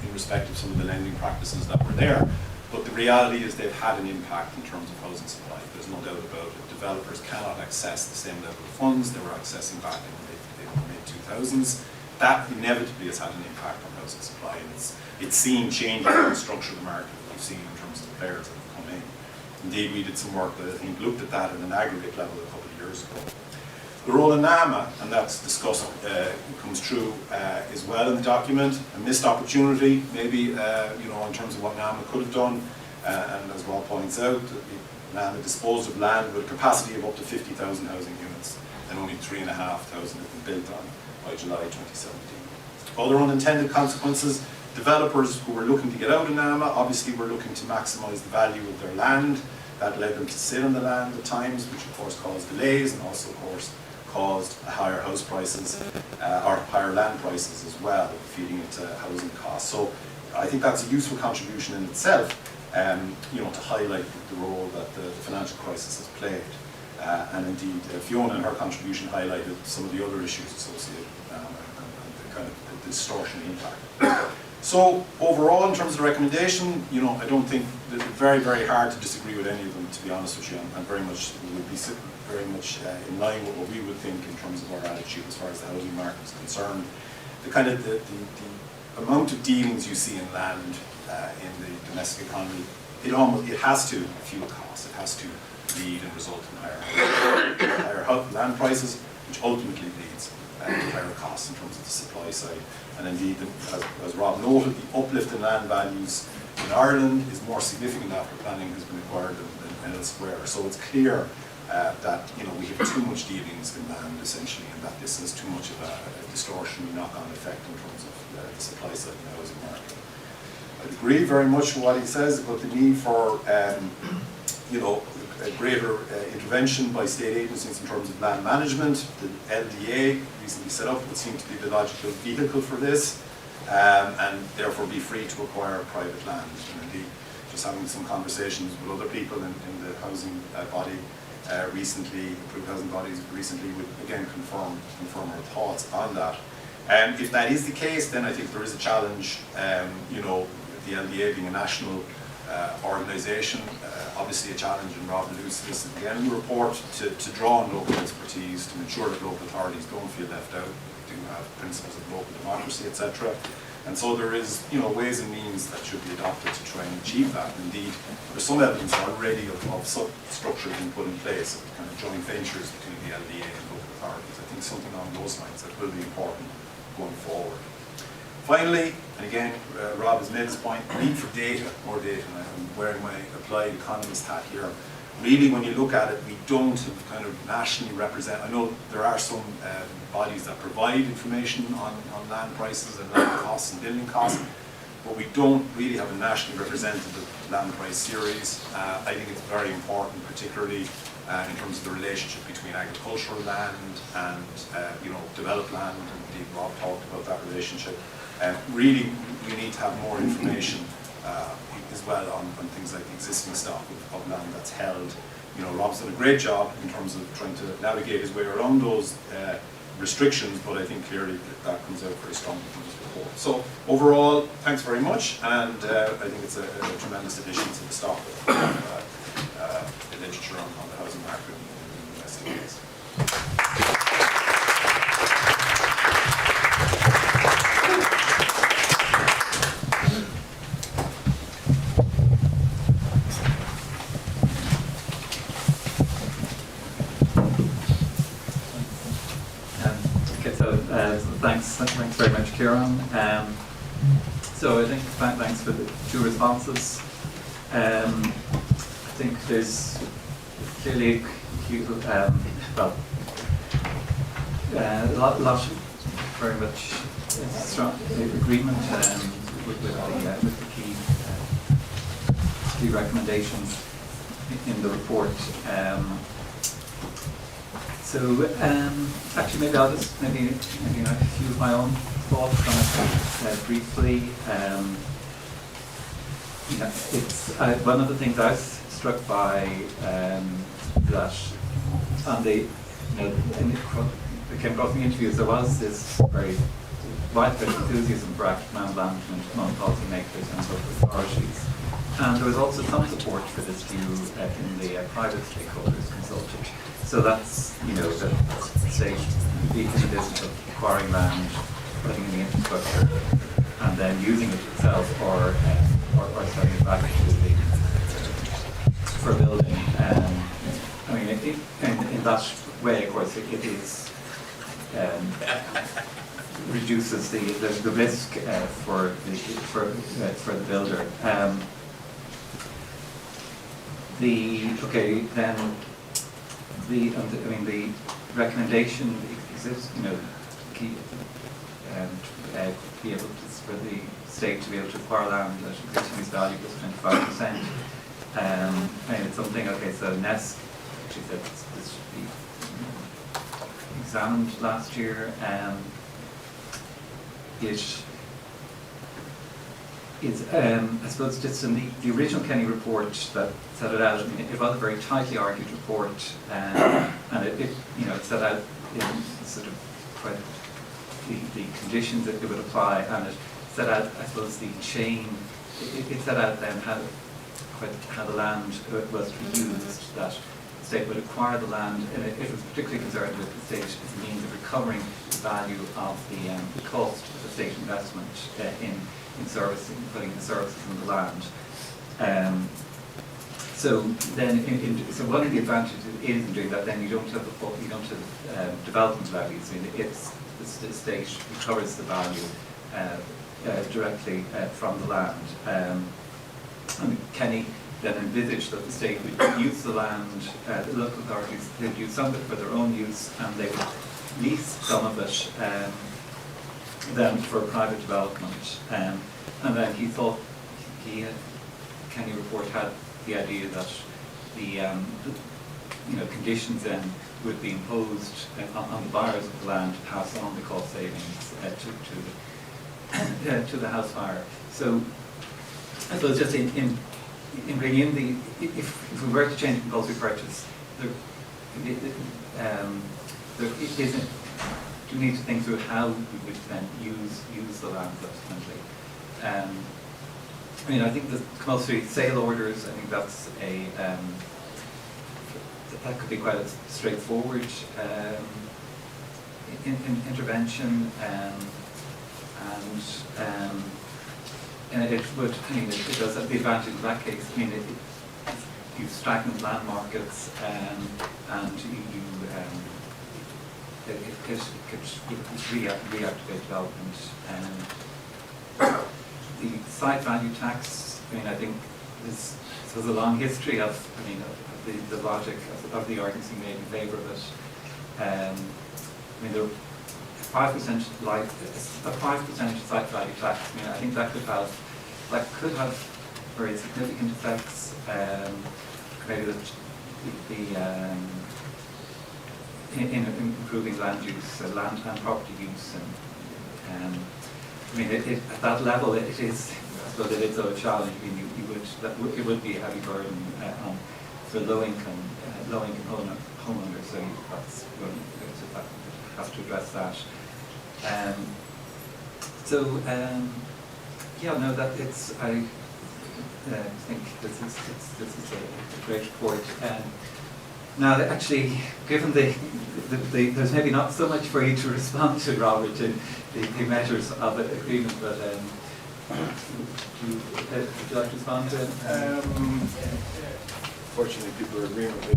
E: in respect of some of the lending practices that were there. But the reality is they've had an impact in terms of housing supply. There's no doubt about it. Developers cannot access the same level of funds they were accessing back in the mid-2000s. That inevitably has had an impact on housing supply, and it's seen changes in the structure of the market that we've seen in terms of the players that have come in. Indeed, we did some work that I think looked at that at an aggregate level a couple of years ago. The role of NAMA, and that's discussed, comes through as well in the document. A missed opportunity, maybe, in terms of what NAMA could have done. And as Rob points out, NAMA disposed of land with a capacity of up to 50,000 housing units, and only 3,500 have been built on by July 2017. Other unintended consequences: developers who were looking to get out of NAMA obviously were looking to maximise the value of their land. That led them to sit on the land at times, which of course caused delays, and also of course caused higher house prices or higher land prices as well, feeding into housing costs. So I think that's a useful contribution in itself, to highlight the role that the financial crisis has played. And indeed, Fiona in her contribution highlighted some of the other issues associated and the kind of the distortion impact. So overall, in terms of the recommendation, I don't think that it's very, very hard to disagree with any of them, to be honest with you. And very much would be very much in line with what we would think in terms of our attitude as far as the housing market is concerned. The kind of the amount of dealings you see in land in the domestic economy, it has to fuel costs. It has to lead and result in higher land prices, which ultimately leads to higher costs in terms of the supply side. And indeed, as Rob noted, the uplift in land values in Ireland is more significant after planning has been acquired than elsewhere. So it's clear that we have too much dealings in land essentially, and that this is too much of a distortion, knock-on effect in terms of the supply side of the housing market. I agree very much with what he says about the need for a greater intervention by state agencies in terms of land management. The LDA, recently set up, would seem to be the logical vehicle for this, and therefore be free to acquire private land. And indeed, just having some conversations with other people in the housing body recently, approved housing bodies recently, would again confirm our thoughts on that. If that is the case, then I think there is a challenge, the LDA being a national organisation, obviously a challenge, and Rob alludes to this again in the report, to draw on local expertise, to ensure that local authorities don't feel left out. We do have principles of local democracy, etc. And so there is, ways and means that should be adopted to try and achieve that. Indeed, there's some evidence already of such structure being put in place, of kind of joint ventures between the LDA and local authorities. I think something along those lines that will be important going forward. Finally, and again, Rob has made his point, need for data, more data, and I'm wearing my applied economist hat here. Really, when you look at it, we don't have kind of nationally represent. I know there are some bodies that provide information on land prices and land costs and building costs, but we don't really have a nationally representative land price series. I think it's very important, particularly in terms of the relationship between agricultural land and developed land. And indeed, Rob talked about that relationship. Really, we need to have more information as well on things like the existing stock of land that's held. Rob's done a great job in terms of trying to navigate his way around those restrictions, but I think clearly that comes out very strongly from his report. So overall, thanks very much, and I think it's a tremendous addition to the stock of the literature on the housing market in the West Indies.
B: Thanks very much, Kieran. So I think thanks for the two responses. I think there's clearly a lot very much strong agreement with the key recommendations in the report. Actually, maybe I'll just a few of my own thoughts on it briefly. Yeah, it's one of the things I was struck by that on the, it came across in the interviews, there was this very widespread enthusiasm for active land management among policymakers and local authorities. And there was also some support for this view in the private stakeholders consulted. So that's, the state being in the business of acquiring land, putting in the infrastructure, and then using it itself or selling it back for building. In that way, of course, it is reduces the risk for the builder. The recommendation exists, be able for the state to be able to acquire land at existing use value plus 25%. It's something. Okay, so NESC actually said this should be examined last year. I suppose just in the original Kenny report that set it out, it was a very tightly argued report, and it set out in sort of quite the conditions that it would apply, and it set out, I suppose, the chain. It set out then how the land was to be used, that the state would acquire the land, and it was particularly concerned with the state as a means of recovering the value of the cost of the state investment in servicing, putting the services in the land. So then, so one of the advantages is in doing that. Then you don't have development levies. It's the state recovers the value directly from the land. Kenny then envisaged that the state would use the land, the local authorities would use some of it for their own use, and they would lease some of it then for private development. And then he thought, Kenny report had the idea that the conditions then would be imposed on the buyers of the land to pass on the cost savings to the house buyer. So I suppose just in bringing in if we were to change compulsory purchase, there isn't. We need to think through how we would then use the land subsequently. I think the compulsory sale orders, I think that's that could be quite a straightforward intervention, and it would. It does have the advantage in that case. You stagnant land markets, and it could reactivate development. The site value tax, I think there's a long history of the logic of the arguments being made in favour of it. There 5% a 5% site value tax. I think that could have very significant effects. Maybe in improving land use, land and property use, and at that level, it is. I suppose it is a challenge. It would be a heavy burden on the low-income homeowners. So that's have to address that. That it's. I think this is a great report. Now, actually, given there's maybe not so much for you to respond to, Robert, in the measures of the agreement, but would you like to respond to it?
C: Fortunately, people are agreeing with me.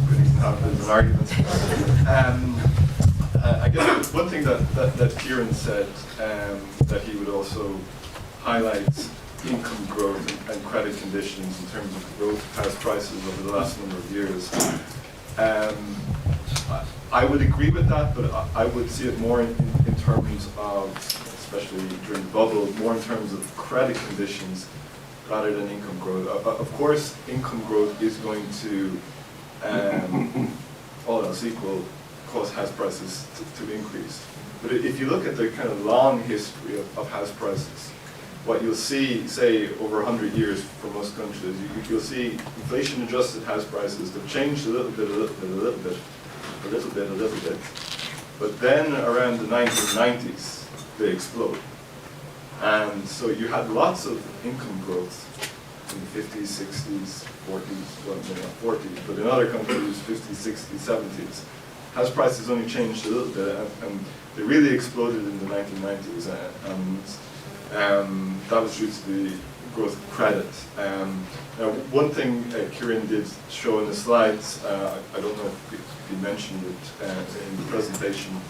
C: Good reason to have an argument. I guess one thing that Kieran said, that he would also highlight income growth and credit conditions in terms of the growth of house prices over the last number of years. I would agree with that, but I would see it more in terms of, especially during the bubble, more in terms of credit conditions rather than income growth. Of course, income growth is going to, all else equal, cause house prices to increase. But if you look at the kind of long history of house prices, what you'll see, say, over 100 years for most countries, you'll see inflation-adjusted house prices that changed a little bit, but then around the 1990s, they explode. And so you had lots of income growth in the 50s, 60s, 40s, well, maybe not 40s, but in other countries, 50s, 60s, 70s. House prices only changed a little bit, and they really exploded in the 1990s, and that was due to the growth of credit. Now, one thing Kieran did show in the slides, I don't know if he mentioned it in the presentation.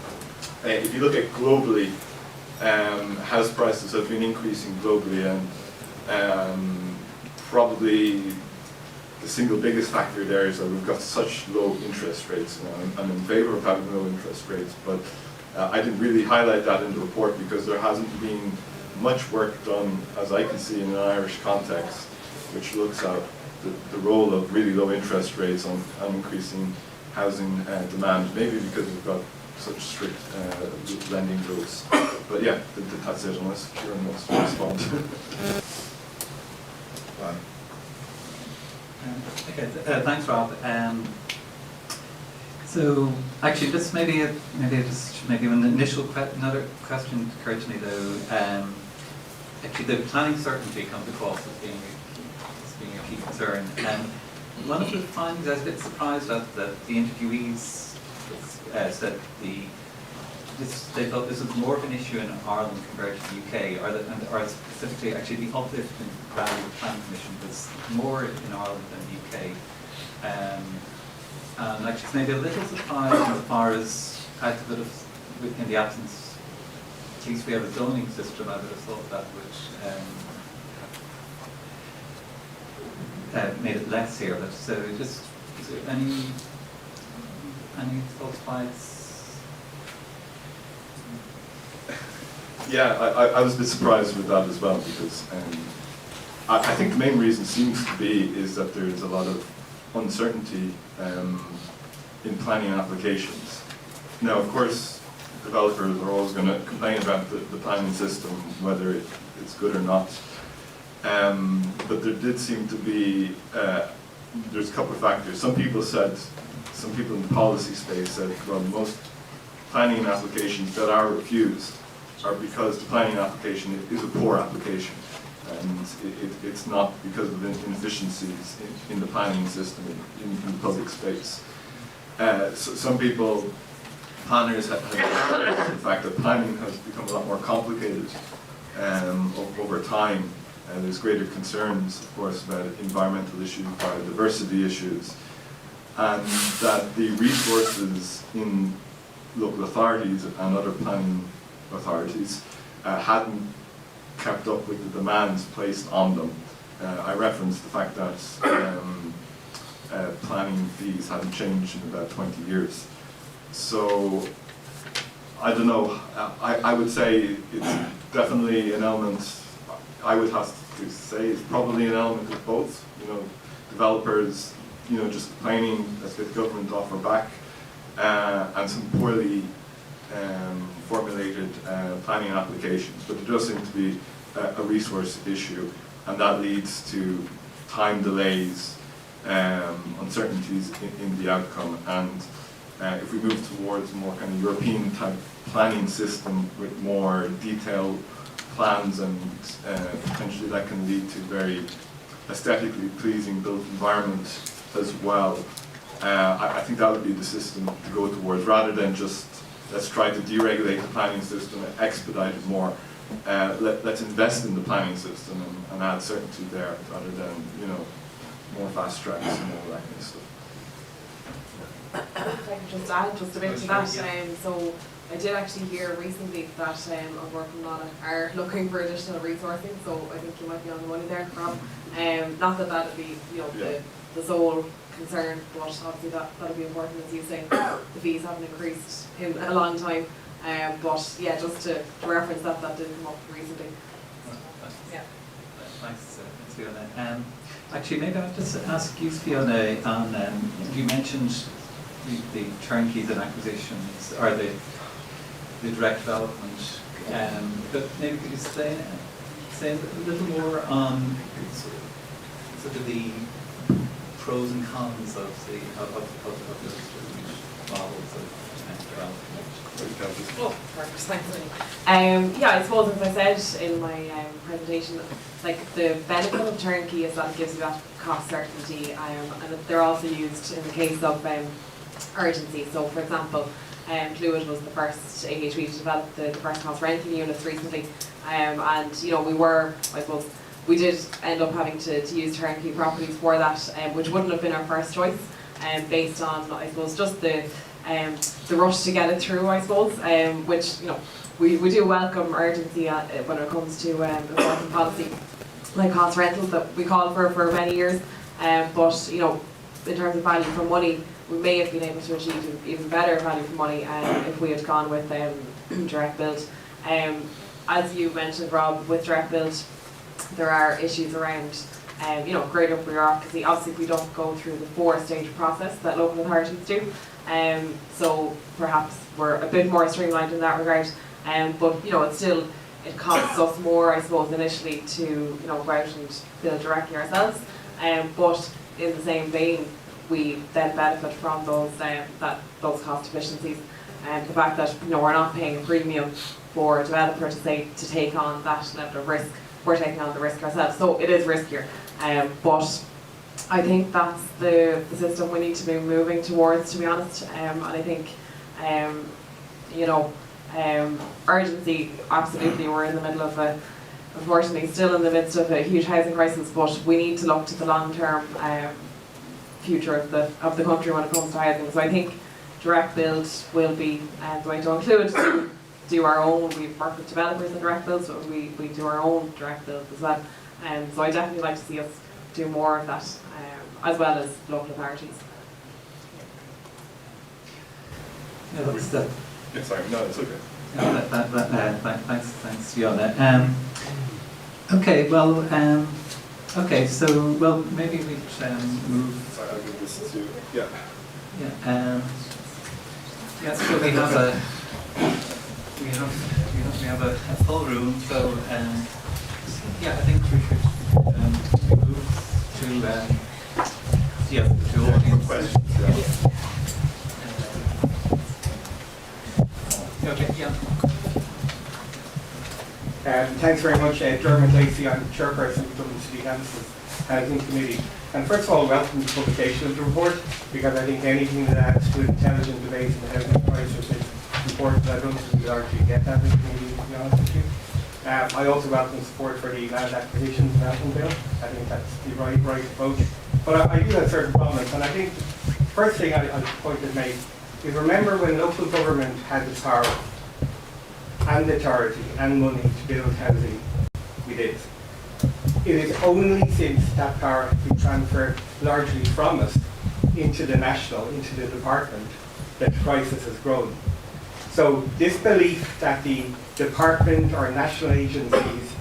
C: If you look at globally, house prices have been increasing globally, and probably the single biggest factor there is that we've got such low interest rates. I'm in favour of having low interest rates, but I didn't really highlight that in the report because there hasn't been much work done, as I can see, in an Irish context, which looks at the role of really low interest rates on increasing housing demand, maybe because we've got such strict lending rules. But yeah, that's it, unless Kieran wants to respond.
B: Okay, thanks, Rob. So actually, just maybe an initial another question occurred to me though. Actually, the planning certainty comes across as being a key concern. One of the findings I was a bit surprised at that the interviewees said they thought this was more of an issue in Ireland compared to the UK, or specifically actually the uplift in value of planning commission was more in Ireland than the UK. And actually it's maybe a little surprising as far as out of it in the absence, at least we have a zoning system, I would have thought that would made it less here. But so just is there any thoughts by
C: Yeah, I was a bit surprised with that as well, because I think the main reason seems to be is that there's a lot of uncertainty in planning applications. Now, of course, developers are always going to complain about the planning system, whether it's good or not. But there did seem to be, there's a couple of factors. Some people in the policy space said, well, most planning applications that are refused are because the planning application is a poor application, and it's not because of inefficiencies in the planning system in the public space. So some people, planners, have the fact that planning has become a lot more complicated over time. There's greater concerns, of course, about environmental issues, biodiversity issues, and that the resources in local authorities and other planning authorities hadn't kept up with the demands placed on them. I referenced the fact that planning fees hadn't changed in about 20 years. So, I don't know, I would say it's definitely an element, I would have to say it's probably an element of both. You know, developers, you know, just complaining, let's get the government off our back, and some poorly formulated planning applications. But there does seem to be a resource issue, and that leads to time delays, uncertainties in the outcome. And if we move towards a more kind of European type planning system with more detailed plans, and potentially that can lead to very aesthetically pleasing built environment as well. I think that would be the system to go towards, rather than just let's try to deregulate the planning system and expedite it more. Let's invest in the planning system and add certainty there, rather than, you know, more fast tracks and all that kind of stuff.
D: If I could just add just a bit to that. So I did actually hear recently that Upwork and Nolan are looking for additional resourcing, so I think you might be on the money there, Rob. Not that that would be, you know, the sole concern, but obviously that'll be important, as you say. The fees haven't increased in a long time, but yeah, just to reference that did come up recently. Yeah.
B: Thanks, Fiona. Actually, maybe I'll just ask you, Fiona, on you mentioned the turnkeys and acquisitions, or the direct development, but maybe could you say a little more on sort of the pros and cons of the models of development?
D: Oh, perfect, thanks. Yeah, I suppose as I said in my presentation, like the benefit of turnkey is that it gives you that cost certainty, and they're also used in the case of urgency. So, for example, Clúid was the first AHB to develop the first house rental units recently, and I suppose we did end up having to use turnkey properties for that, which wouldn't have been our first choice, based on, I suppose, just the rush to get it through, I suppose, which, we do welcome urgency when it comes to important policy like cost rentals that we called for many years, but in terms of value for money, we may have been able to achieve even better value for money if we had gone with direct build. As you mentioned, Rob, with direct build, there are issues around greater bureaucracy. Obviously, we don't go through the 4-stage process that local authorities do, so perhaps we're a bit more streamlined in that regard. But it costs us more, I suppose, initially to go out and build directly ourselves. But in the same vein, we then benefit from those cost efficiencies, and the fact that we're not paying a premium for a developer to take on that level of risk. We're taking on the risk ourselves, so it is riskier. But I think that's the system we need to be moving towards, to be honest. And I think urgency, absolutely, we're in the middle of unfortunately still in the midst of a huge housing crisis, but we need to look to the long-term future of the country when it comes to housing. So I think direct build will be the way to include do our own. We work with developers in direct build, so we do our own direct build as well. So I definitely like to see us do more of that, as well as local authorities.
B: Yeah, that's the.
C: Yeah, sorry, no, it's okay.
B: Thanks, Fiona. Okay, well, so maybe we move.
C: Sorry, I'll give this to you. Yeah.
B: Yeah. Yes, so we have a full room. So I think we should move to audience
C: questions.
B: Okay. Yeah.
F: Thanks very much, Dermot Lacey. I'm chairperson of the Dublin City Council's Housing Committee. And first of all, welcome to the publication of the report, because I think anything that adds to intelligent debate in the housing crisis is important. I don't think we largely get that in the committee, to be honest with you. I also welcome support for the Land Acquisition Development Bill. I think that's the right approach. But I do have certain problems, and I think the first thing I'd point to make is remember when local government had the power and authority and money to build housing, we did. It is only since that power has been transferred largely from us into the national, into the department, that the crisis has grown. So this belief that the department or national agencies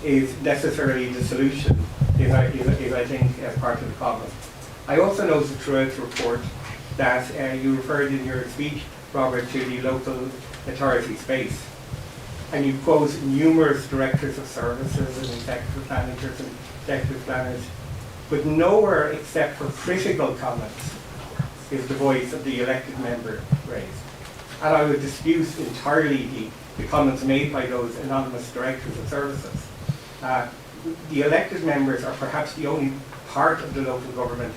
F: is necessarily the solution is I think, part of the problem. I also noticed throughout the report that you referred in your speech, Robert, to the local authority space. And you quote numerous directors of services and executive managers and executive planners, but nowhere except for critical comments is the voice of the elected member raised. And I would dispute entirely the comments made by those anonymous directors of services. The elected members are perhaps the only part of the local government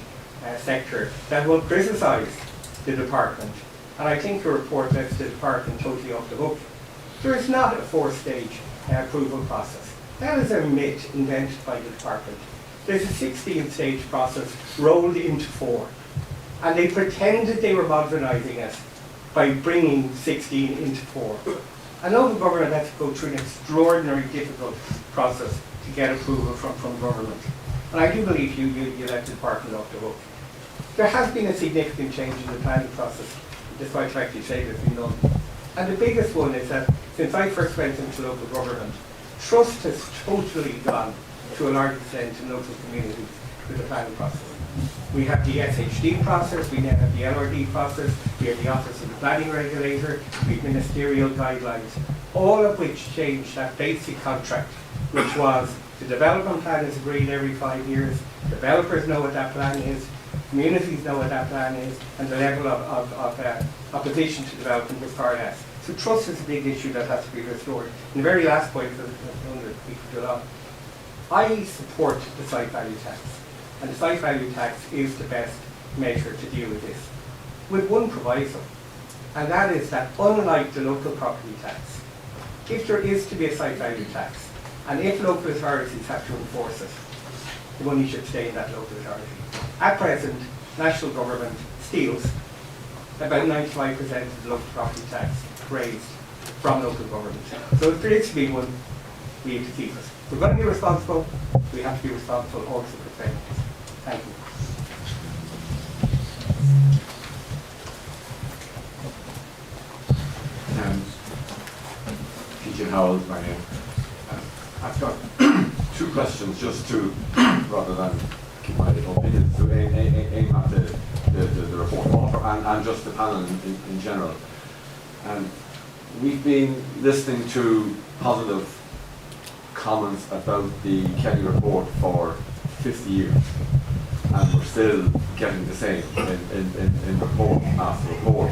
F: sector that will criticise the department. And I think the report lets the department totally off the hook. There is not a 4-stage approval process. That is a myth invented by the department. There's a 16-stage process rolled into 4. And they pretended they were modernising it by bringing 16 into 4. And local government has to go through an extraordinary difficult process to get approval from government. And I do believe you let the department off the hook. There has been a significant change in the planning process, despite the fact you say there's been none. And the biggest one is that since I first went into local government, trust has totally gone to a large extent in local communities with the planning process. We have the SHD process, we now have the LRD process, we have the Office of the Planning Regulator, we have ministerial guidelines, all of which change that basic contract which was the development plan is agreed every 5 years, developers know what that plan is, communities know what that plan is, and the level of opposition to development was far less. So trust is a big issue that has to be restored. And the very last point, I support the site value tax, and the site value tax is the best measure to deal with this, with one proviso, and that is that unlike the local property tax, if there is to be a site value tax, and if local authorities have to enforce it, the money should stay in that local authority. At present, national government steals about 95% of the local property tax raised from local government. So if there is to be one, we need to keep it. We're going to be responsible, we have to be responsible also for savings. Thank you.
G: Peter Howell, my name. I've got two questions just to, rather than keep my opinions, to aim at the report author and just the panel in general. We've been listening to positive comments about the Kenny report for 50 years, and we're still getting the same in report after report.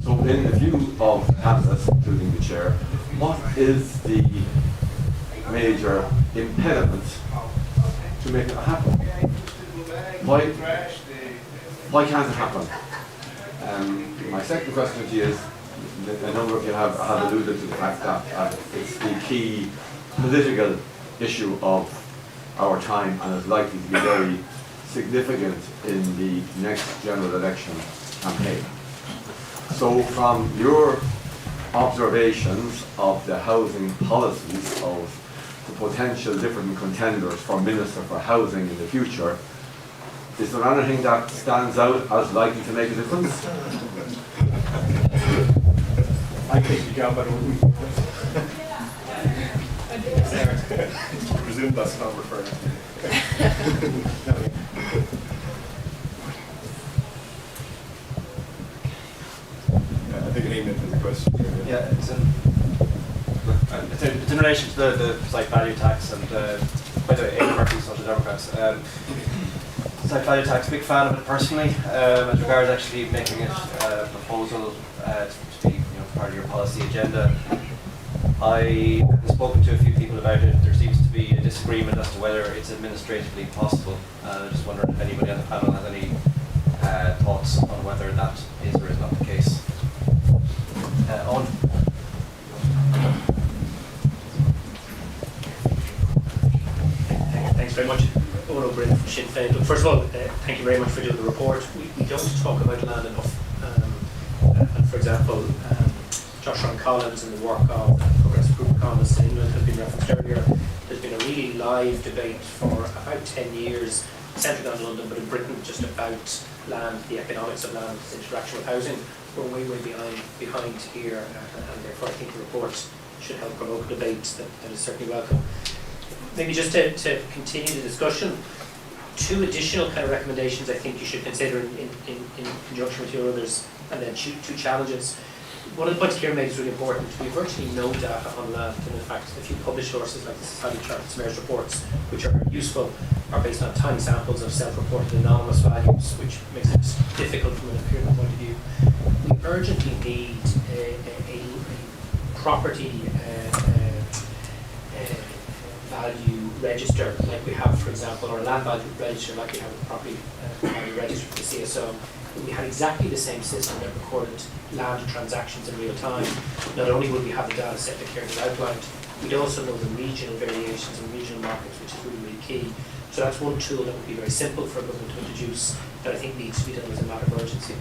G: So in the view of the panelists, including the chair, what is the major impediment to make it happen? Why can't it happen? My second question to you is, a number of you have alluded to the fact that it's the key political issue of our time and is likely to be very significant in the next general election campaign. So from your observations of the housing policies of the potential different contenders for Minister for Housing in the future, is there anything that stands out as likely to make a difference?
F: I take the job, but I wouldn't.
E: I presume that's not referring to me. I think an email is a question.
H: Yeah, it's in relation to the site value tax, and by the way, Aidan Murphy, Social Democrats. Site value tax, big fan of it personally, as regards actually making it a proposal to be part of your policy agenda. I have spoken to a few people about it. There seems to be a disagreement as to whether it's administratively possible. I just wondered if anybody on the panel has any thoughts on whether that is or is not the case. Owen?
I: Thanks very much. Owen O'Brien from Sinn Féin. Look, first of all, thank you very much for doing the report. We don't talk about land enough. And for example, Joshua Collins and the work of Progressive Group Economists in England has been referenced earlier. There's been a really live debate for about 10 years, centred on London, but in Britain, just about land, the economics of land, its interaction with housing. We're way behind here, and therefore I think the report should help provoke a debate that is certainly welcome. Maybe just to continue the discussion, two additional kind of recommendations I think you should consider in conjunction with your others, and then two challenges. One of the points Kieran made is really important. We have virtually no data on land, and in fact a few published sources like the Society of Chartered Surveyors reports, which are useful, are based on tiny samples of self-reported anonymous values, which makes it difficult from an empirical point of view. We urgently need a property value register like we have, for example, or a land value register like we have with the property value register for the CSO. We had exactly the same system that recorded land transactions in real time. Not only would we have the data set that Kieran has outlined, we'd also know the regional variations and regional markets, which is really key. So that's one tool that would be very simple for a government to introduce that I think needs to be done as a matter of urgency.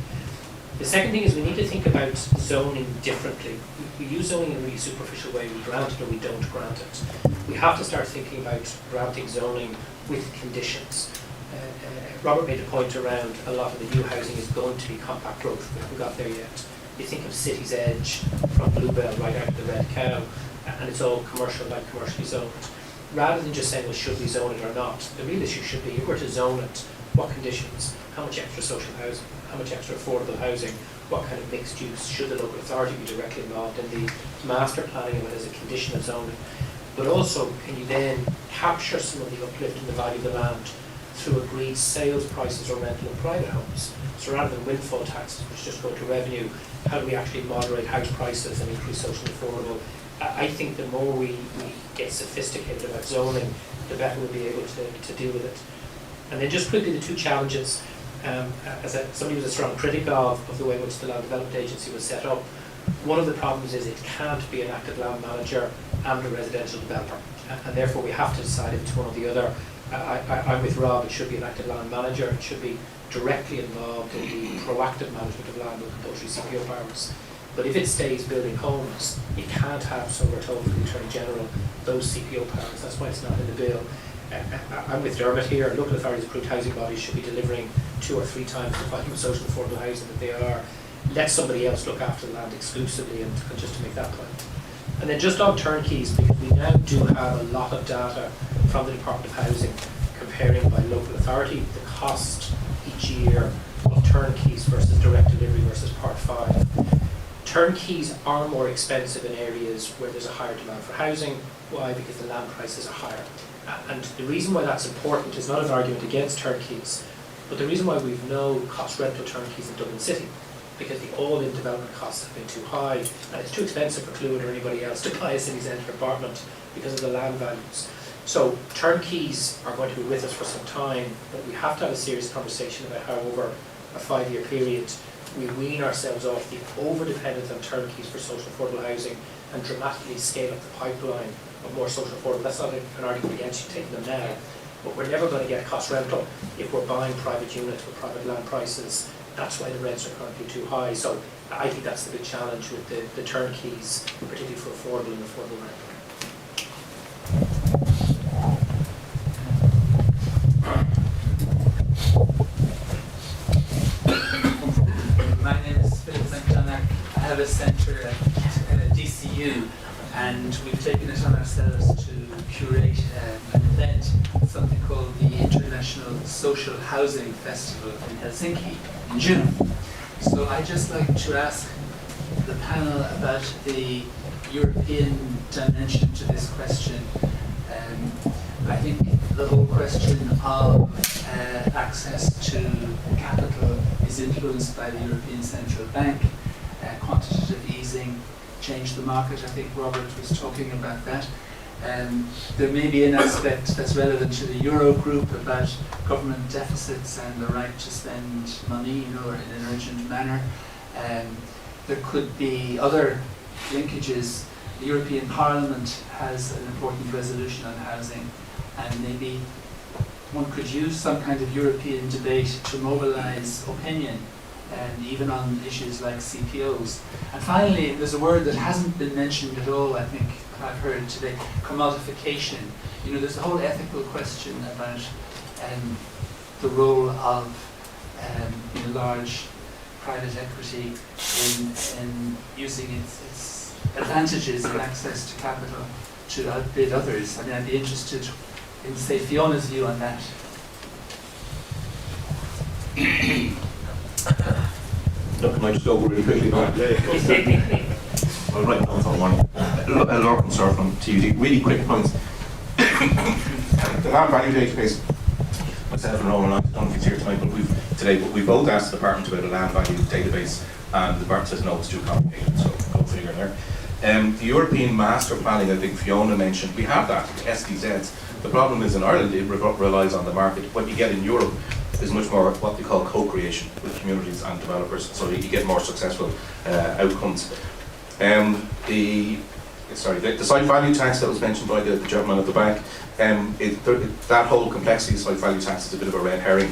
I: The second thing is we need to think about zoning differently. We use zoning in a really superficial way. We grant it or we don't grant it. We have to start thinking about granting zoning with conditions. Robert made a point around a lot of the new housing is going to be compact growth. We haven't got there yet. You think of City's Edge from Bluebell right out of the Red Cow, and it's all commercial, like commercially zoned. Rather than just saying, well, should we zone it or not, the real issue should be, if we're to zone it, what conditions, how much extra social housing, how much extra affordable housing, what kind of mixed use, should the local authority be directly involved in the master planning of it as a condition of zoning. but also can you then capture some of the uplift in the value of the land through agreed sales prices or rental in private homes? So rather than windfall taxes, which just go to revenue, how do we actually moderate house prices and increase social affordable? I think the more we get sophisticated about zoning, the better we'll be able to deal with it. And then just quickly, the two challenges. Somebody was a strong critic of the way in which the Land Development Agency was set up. One of the problems is it can't be an active land manager and a residential developer, and therefore we have to decide if it's one or the other. I'm with Rob, it should be an active land manager, it should be directly involved in the proactive management of land with compulsory CPO powers. But if it stays building homes, you can't have, so we're told from the Attorney General, those CPO powers. That's why it's not in the bill. I'm with Dermot here. Local authorities approved housing bodies should be delivering 2 or 3 times the volume of social affordable housing that they are. Let somebody else look after the land exclusively, and just to make that point. And then just on turnkeys, because we now do have a lot of data from the Department of Housing comparing by local authority the cost each year of turnkeys versus direct delivery versus Part 5. Turnkeys are more expensive in areas where there's a higher demand for housing. Why? Because the land prices are higher. And the reason why that's important is not an argument against turnkeys, but the reason why we've no cost rental turnkeys in Dublin City, because the all-in development costs have been too high, and it's too expensive for Clúid or anybody else to buy a city centre apartment because of the land values. So turnkeys are going to be with us for some time, but we have to have a serious conversation about how over a 5-year period we wean ourselves off the over-dependence on turnkeys for social affordable housing and dramatically scale up the pipeline of more social affordable. That's not an argument against you taking them now, but we're never going to get cost rental if we're buying private units with private land prices. That's why the rents are currently too high. So I think that's the big challenge with the turnkeys, particularly for affordable and affordable rental.
J: My name is Philip McDonagh. I have a centre at DCU, and we've taken it on ourselves to curate an event, something called the International Social Housing Festival in Helsinki in June. So I'd just like to ask the panel about the European dimension to this question. I think the whole question of access to capital is influenced by the European Central Bank. Quantitative easing changed the market. I think Robert was talking about that. There may be an aspect that's relevant to the Eurogroup about government deficits and the right to spend money, in an urgent manner. There could be other linkages. The European Parliament has an important resolution on housing, and maybe one could use some kind of European debate to mobilise opinion, and even on issues like CPOs. And finally, there's a word that hasn't been mentioned at all, I think, I've heard today, commodification. There's a whole ethical question about the role of large private equity in using its advantages in access to capital to outbid others. I'd be interested in, say, Fiona's view on that.
K: Look, can I just go really quickly? Well, right now, for one. Lorcan, sir, from TUD. Really quick points. The land value database, myself and Nolan, I don't know if he's here tonight, but we both asked the department about a land value database, and the department says no, it's too complicated, so go figure there. The European master planning, I think Fiona mentioned, we have that, SDZs. The problem is in Ireland, it relies on the market. What you get in Europe is much more what they call co-creation with communities and developers, so you get more successful outcomes. The site value tax that was mentioned by the gentleman at the back, that whole complexity of site value tax is a bit of a red herring.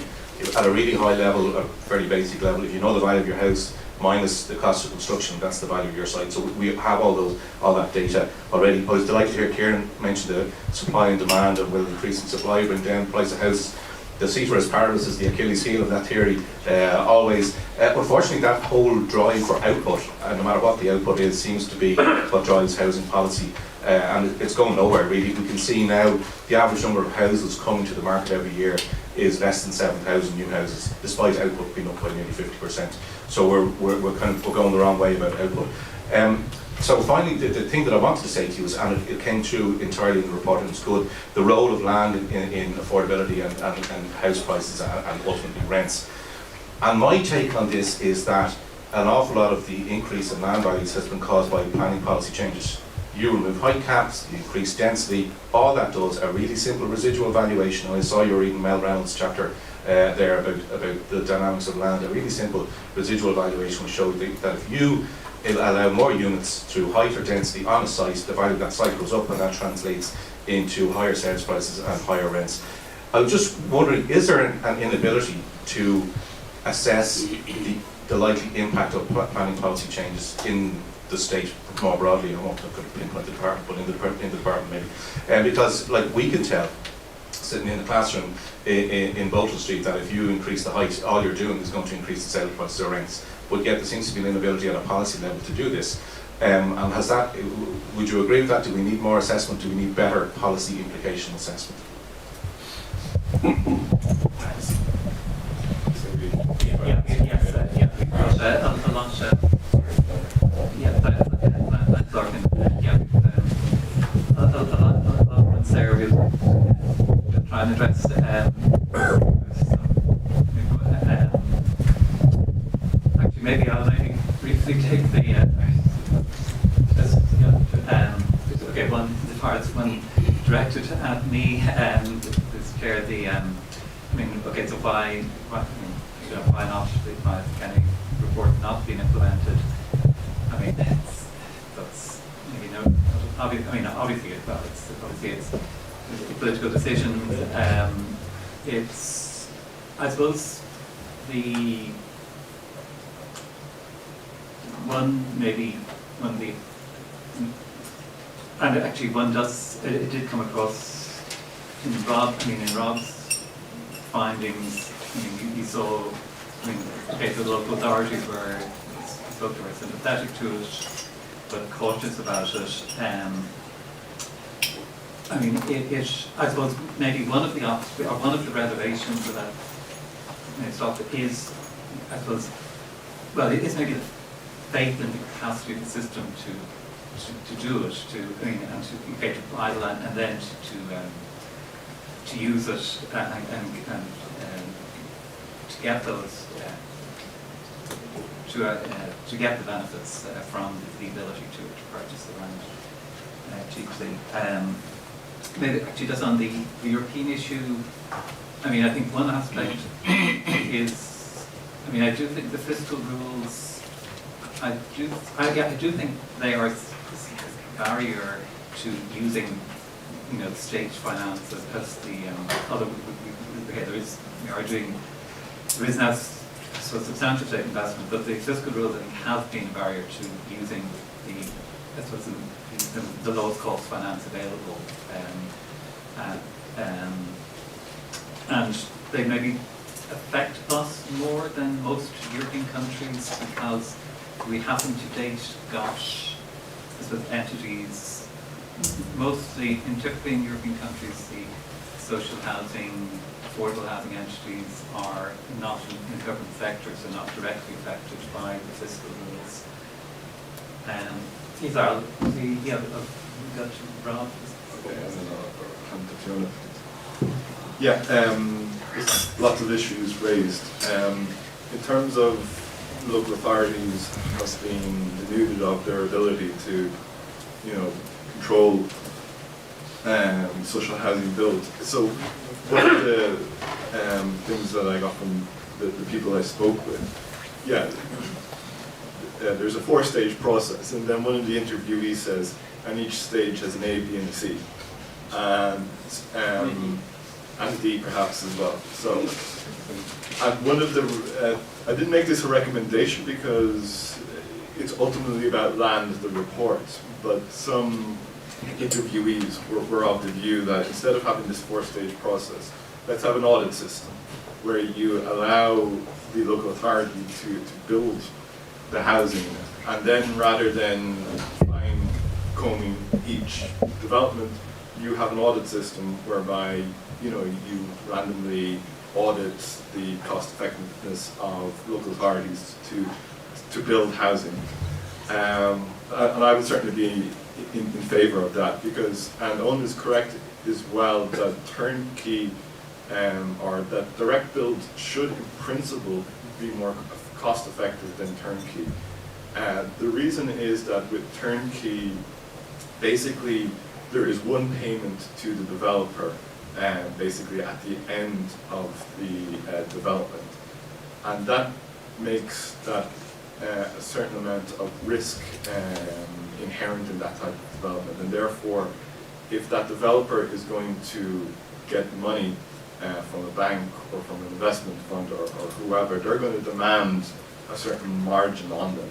K: At a really high level, a very basic level, if you know the value of your house minus the cost of construction, that's the value of your site. So we have all that data already. I was delighted to hear Kieran mention the supply and demand, and will increasing supply bring down the price of houses. The ceteris paribus is the Achilles heel of that theory, always. Unfortunately, that whole drive for output, no matter what the output is, seems to be what drives housing policy. And it's going nowhere, really. We can see now the average number of houses coming to the market every year is less than 7,000 new houses, despite output being up by nearly 50%. So we're going the wrong way about output. So finally, the thing that I wanted to say to you is, and it came through entirely in the report, and it's good, the role of land in affordability and house prices and ultimately rents. And my take on this is that an awful lot of the increase in land values has been caused by planning policy changes. You remove height caps, you increase density, all that does a really simple residual valuation. I saw you were reading Mel Reynolds' chapter there about the dynamics of land. A really simple residual valuation will show that if you allow more units through height or density on a site, the value of that site goes up, and that translates into higher sales prices and higher rents. I was just wondering, is there an inability to assess the likely impact of planning policy changes in the state more broadly? I won't look at pinpoint the department, but in the department maybe. Because like we can tell, sitting in the classroom in Buswells Street, that if you increase the height, all you're doing is going to increase the sale prices or rents. But yet there seems to be an inability at a policy level to do this. And has that, would you agree with that? Do we need more assessment? Do we need better policy implication assessment?
B: Sarah will try and address actually maybe I'll briefly take the okay, one directed at me this chair, so why not the Kenny report not being implemented? I mean, that's maybe no. Obviously, it's a political decision. It's, I suppose, the and actually one does. It did come across in Rob's findings. You saw. So the local authorities were sympathetic to it, but cautious about it. I suppose maybe one of the reservations of that stuff is, I suppose, well, it is maybe the faith in the capacity of the system to do it, and to buy the land and then to use it and to get those to get the benefits from the ability to purchase the land cheaply. Maybe actually just on the European issue, I think one aspect is, I do think the fiscal rules, I do think they are a barrier to using, state finance as the other. There is now substantial state investment, but the fiscal rules, I think, have been a barrier to using the lowest cost finance available, and they maybe affect us more than most European countries because we haven't to date got entities, mostly, typically in European countries, the social housing, affordable housing entities are not in government sectors, so not directly affected by the fiscal rules. These are we've got Rob.
C: Okay, and then I'll come to Fiona. Yeah, there's lots of issues raised. In terms of local authorities has been denuded of their ability to, control social housing build. So one of the things that I got from the people I spoke with, there's a 4-stage process, and then one of the interviewees says, and each stage has an A, B, and C, and D perhaps as well. So, and one of the, I didn't make this a recommendation because it's ultimately about land, the report, but some interviewees were of the view that instead of having this 4-stage process, let's have an audit system where you allow the local authority to build the housing, and then rather than fine-combing each development, you have an audit system whereby you randomly audit the cost effectiveness of local authorities to build housing. And I would certainly be in favour of that, because, and Owen is correct as well, that turnkey or that direct build should in principle be more cost effective than turnkey. The reason is that with turnkey, basically there is one payment to the developer basically at the end of the development, and that makes that a certain amount of risk inherent in that type of development, and therefore if that developer is going to get money from a bank or from an investment fund or whoever, they're going to demand a certain margin on them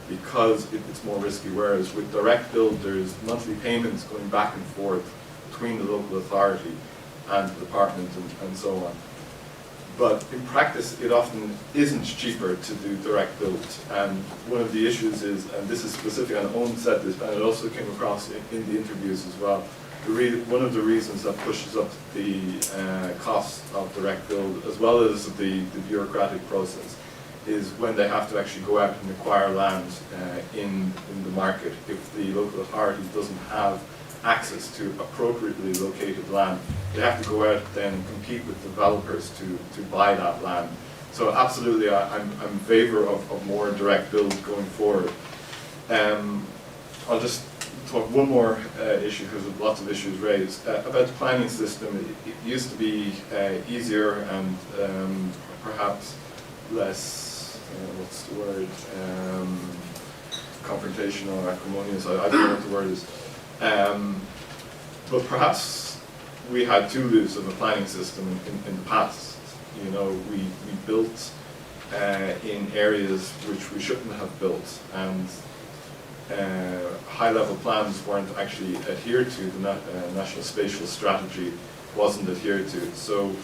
C: because it's more risky, whereas with direct build there's monthly payments going back and forth between the local authority and the department and so on. But in practice it often isn't cheaper to do direct build, and one of the issues is, and this is specific, and Owen said this, and it also came across in the interviews as well, one of the reasons that pushes up the cost of direct build, as well as the bureaucratic process, is when they have to actually go out and acquire land in the market. If the local authority doesn't have access to appropriately located land, they have to go out then and compete with developers to buy that land. So absolutely, I'm in favour of more direct build going forward. I'll just talk one more issue, because there's lots of issues raised about the planning system. It used to be easier and perhaps less, what's the word, confrontational or acrimonious, I don't know what the word is. But perhaps we had too loose of a planning system in the past. You know, we built in areas which we shouldn't have built, and high-level plans weren't actually adhered to. The National Spatial Strategy wasn't adhered to. So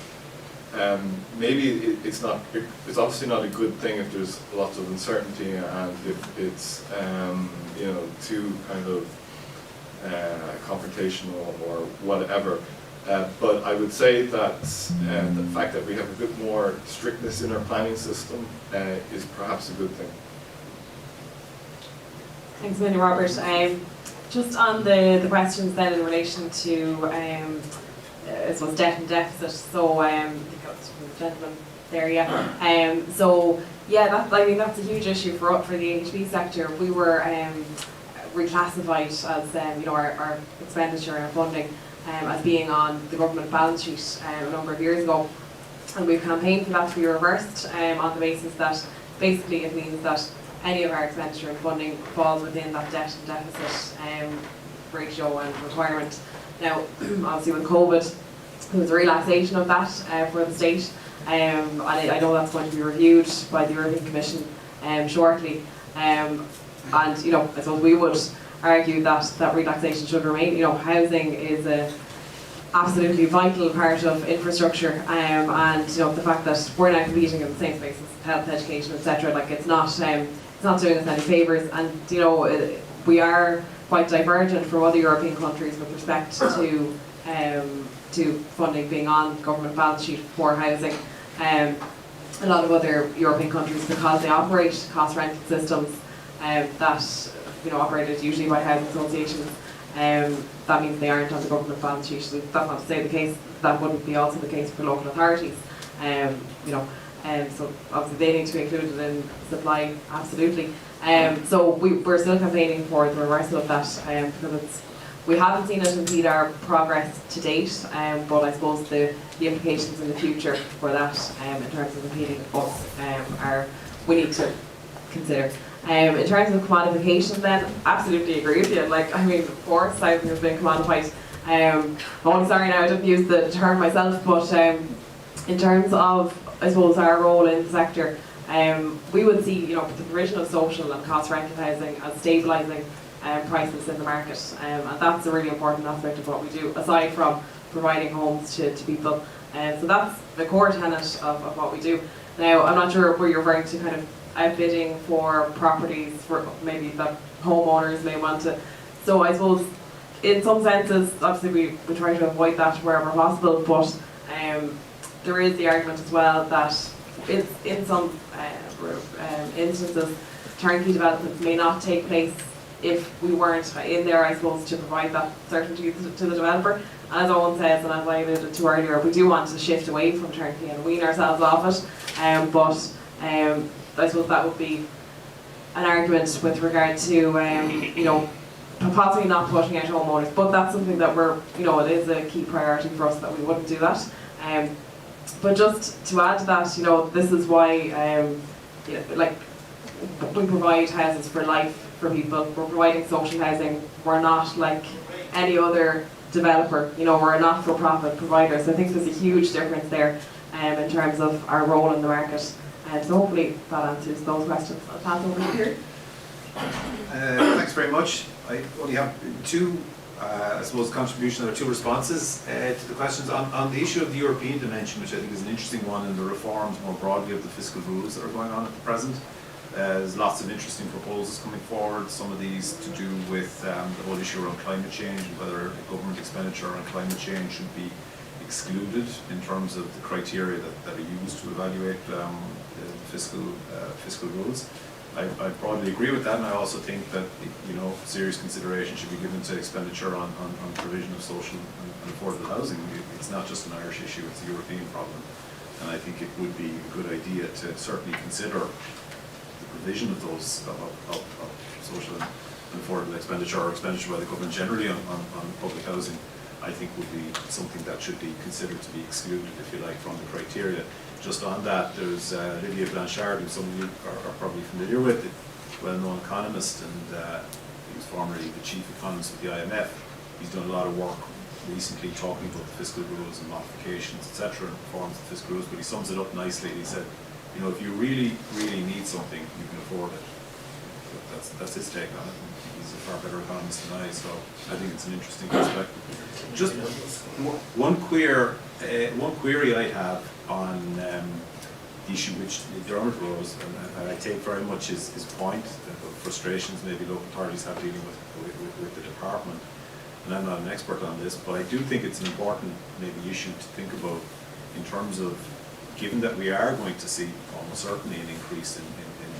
C: maybe it's obviously not a good thing if there's lots of uncertainty and if it's you know, too kind of confrontational or whatever. But I would say that the fact that we have a bit more strictness in our planning system is perhaps a good thing.
D: Thanks, Minnie Robert. Just on the questions then in relation to I suppose debt and deficit. So I think that was from the gentleman there, yeah. So yeah, I mean that's a huge issue for the AHB sector. We were reclassified as you know, our expenditure and our funding as being on the government balance sheet a number of years ago, and we've campaigned for that to be reversed on the basis that basically it means that any of our expenditure and funding falls within that debt and deficit ratio and requirement. Now, obviously with COVID, there was a relaxation of that for the state, and I know that's going to be reviewed by the European Commission shortly. And you know, I suppose we would argue that relaxation should remain. You know, housing is a absolutely vital part of infrastructure, and you know, the fact that we're now competing in the same spaces, health, education, etc. Like it's not doing us any favours, and you know, we are quite divergent from other European countries with respect to funding being on government balance sheet for housing. A lot of other European countries, because they operate cost rental systems that you know, operated usually by housing associations, that means they aren't on the government balance sheet. So that's not to say the case that wouldn't be also the case for local authorities. You know, so obviously they need to be included in supply, absolutely. So we're still campaigning for the reversal of that, because we haven't seen it impede our progress to date, but I suppose the implications in the future for that in terms of impeding us we need to consider. In terms of commodification then, absolutely agree with you. Like, I mean, of course, housing has been commodified. I'm only sorry now I didn't use the term myself, but in terms of, I suppose, our role in the sector, we would see, you know, the provision of social and cost rental housing as stabilising prices in the market, and that's a really important aspect of what we do, aside from providing homes to people. So that's the core tenet of what we do. Now, I'm not sure where you're referring to, kind of outbidding for properties for maybe that homeowners may want to. So I suppose in some senses, obviously we try to avoid that wherever possible, but there is the argument as well that in some instances, turnkey developments may not take place if we weren't in there, I suppose, to provide that certainty to the developer. And as Owen says, and as I alluded to earlier, we do want to shift away from turnkey and wean ourselves off it. But I suppose that would be an argument with regard to, you know, possibly not putting out homeowners. But that's something that we're, you know, it is a key priority for us that we wouldn't do that. But just to add to that, you know, this is why, you know, like, we provide houses for life for people. We're providing social housing. We're not like any other developer. You know, we're a not-for-profit provider. So I think there's a huge difference there in terms of our role in the market. And so hopefully that answers those questions. I'll pass over here.
E: Thanks very much. I only have two, I suppose, contributions or two responses to the questions on the issue of the European dimension, which I think is an interesting one, and the reforms more broadly of the fiscal rules that are going on at the present. There's lots of interesting proposals coming forward, some of these to do with the whole issue around climate change and whether government expenditure on climate change should be excluded in terms of the criteria that are used to evaluate the fiscal rules. I broadly agree with that, and I also think that, you know, serious consideration should be given to expenditure on provision of social and affordable housing. It's not just an Irish issue, it's a European problem. And I think it would be a good idea to certainly consider the provision of those of social and affordable expenditure, or expenditure by the government generally on public housing. I think would be something that should be considered to be excluded, if you like, from the criteria. Just on that, there's Lydia Blanchard, who some of you are probably familiar with, a well-known economist, and he was formerly the chief economist of the IMF. He's done a lot of work recently talking about the fiscal rules and modifications, etc., and reforms of the fiscal rules, but he sums it up nicely. He said, you know, if you really, really need something, you can afford it. That's his take on it. He's a far better economist than I, so I think it's an interesting perspective. Just one query I have on the issue which Dermot rose, and I take very much his point, the frustrations maybe local authorities have dealing with the department. And I'm not an expert on this, but I do think it's an important maybe issue to think about in terms of, given that we are going to see almost certainly an increase in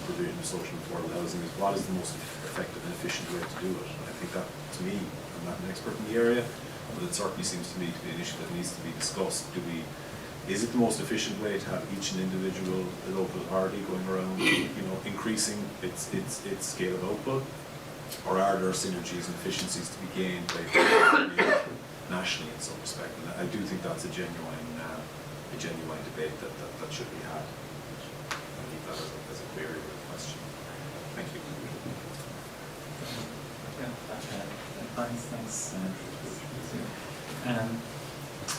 E: provision of social and affordable housing, is what is the most effective and efficient way to do it. And I think that, to me, I'm not an expert in the area, but it certainly seems to me to be an issue that needs to be discussed. Is it the most efficient way to have each and individual local authority going around, you know, increasing its scale of output, or are there synergies and efficiencies to be gained by nationally in some respect? And I do think that's a genuine debate that should be had. I leave that as a query or a question. Thank you.
B: Thanks.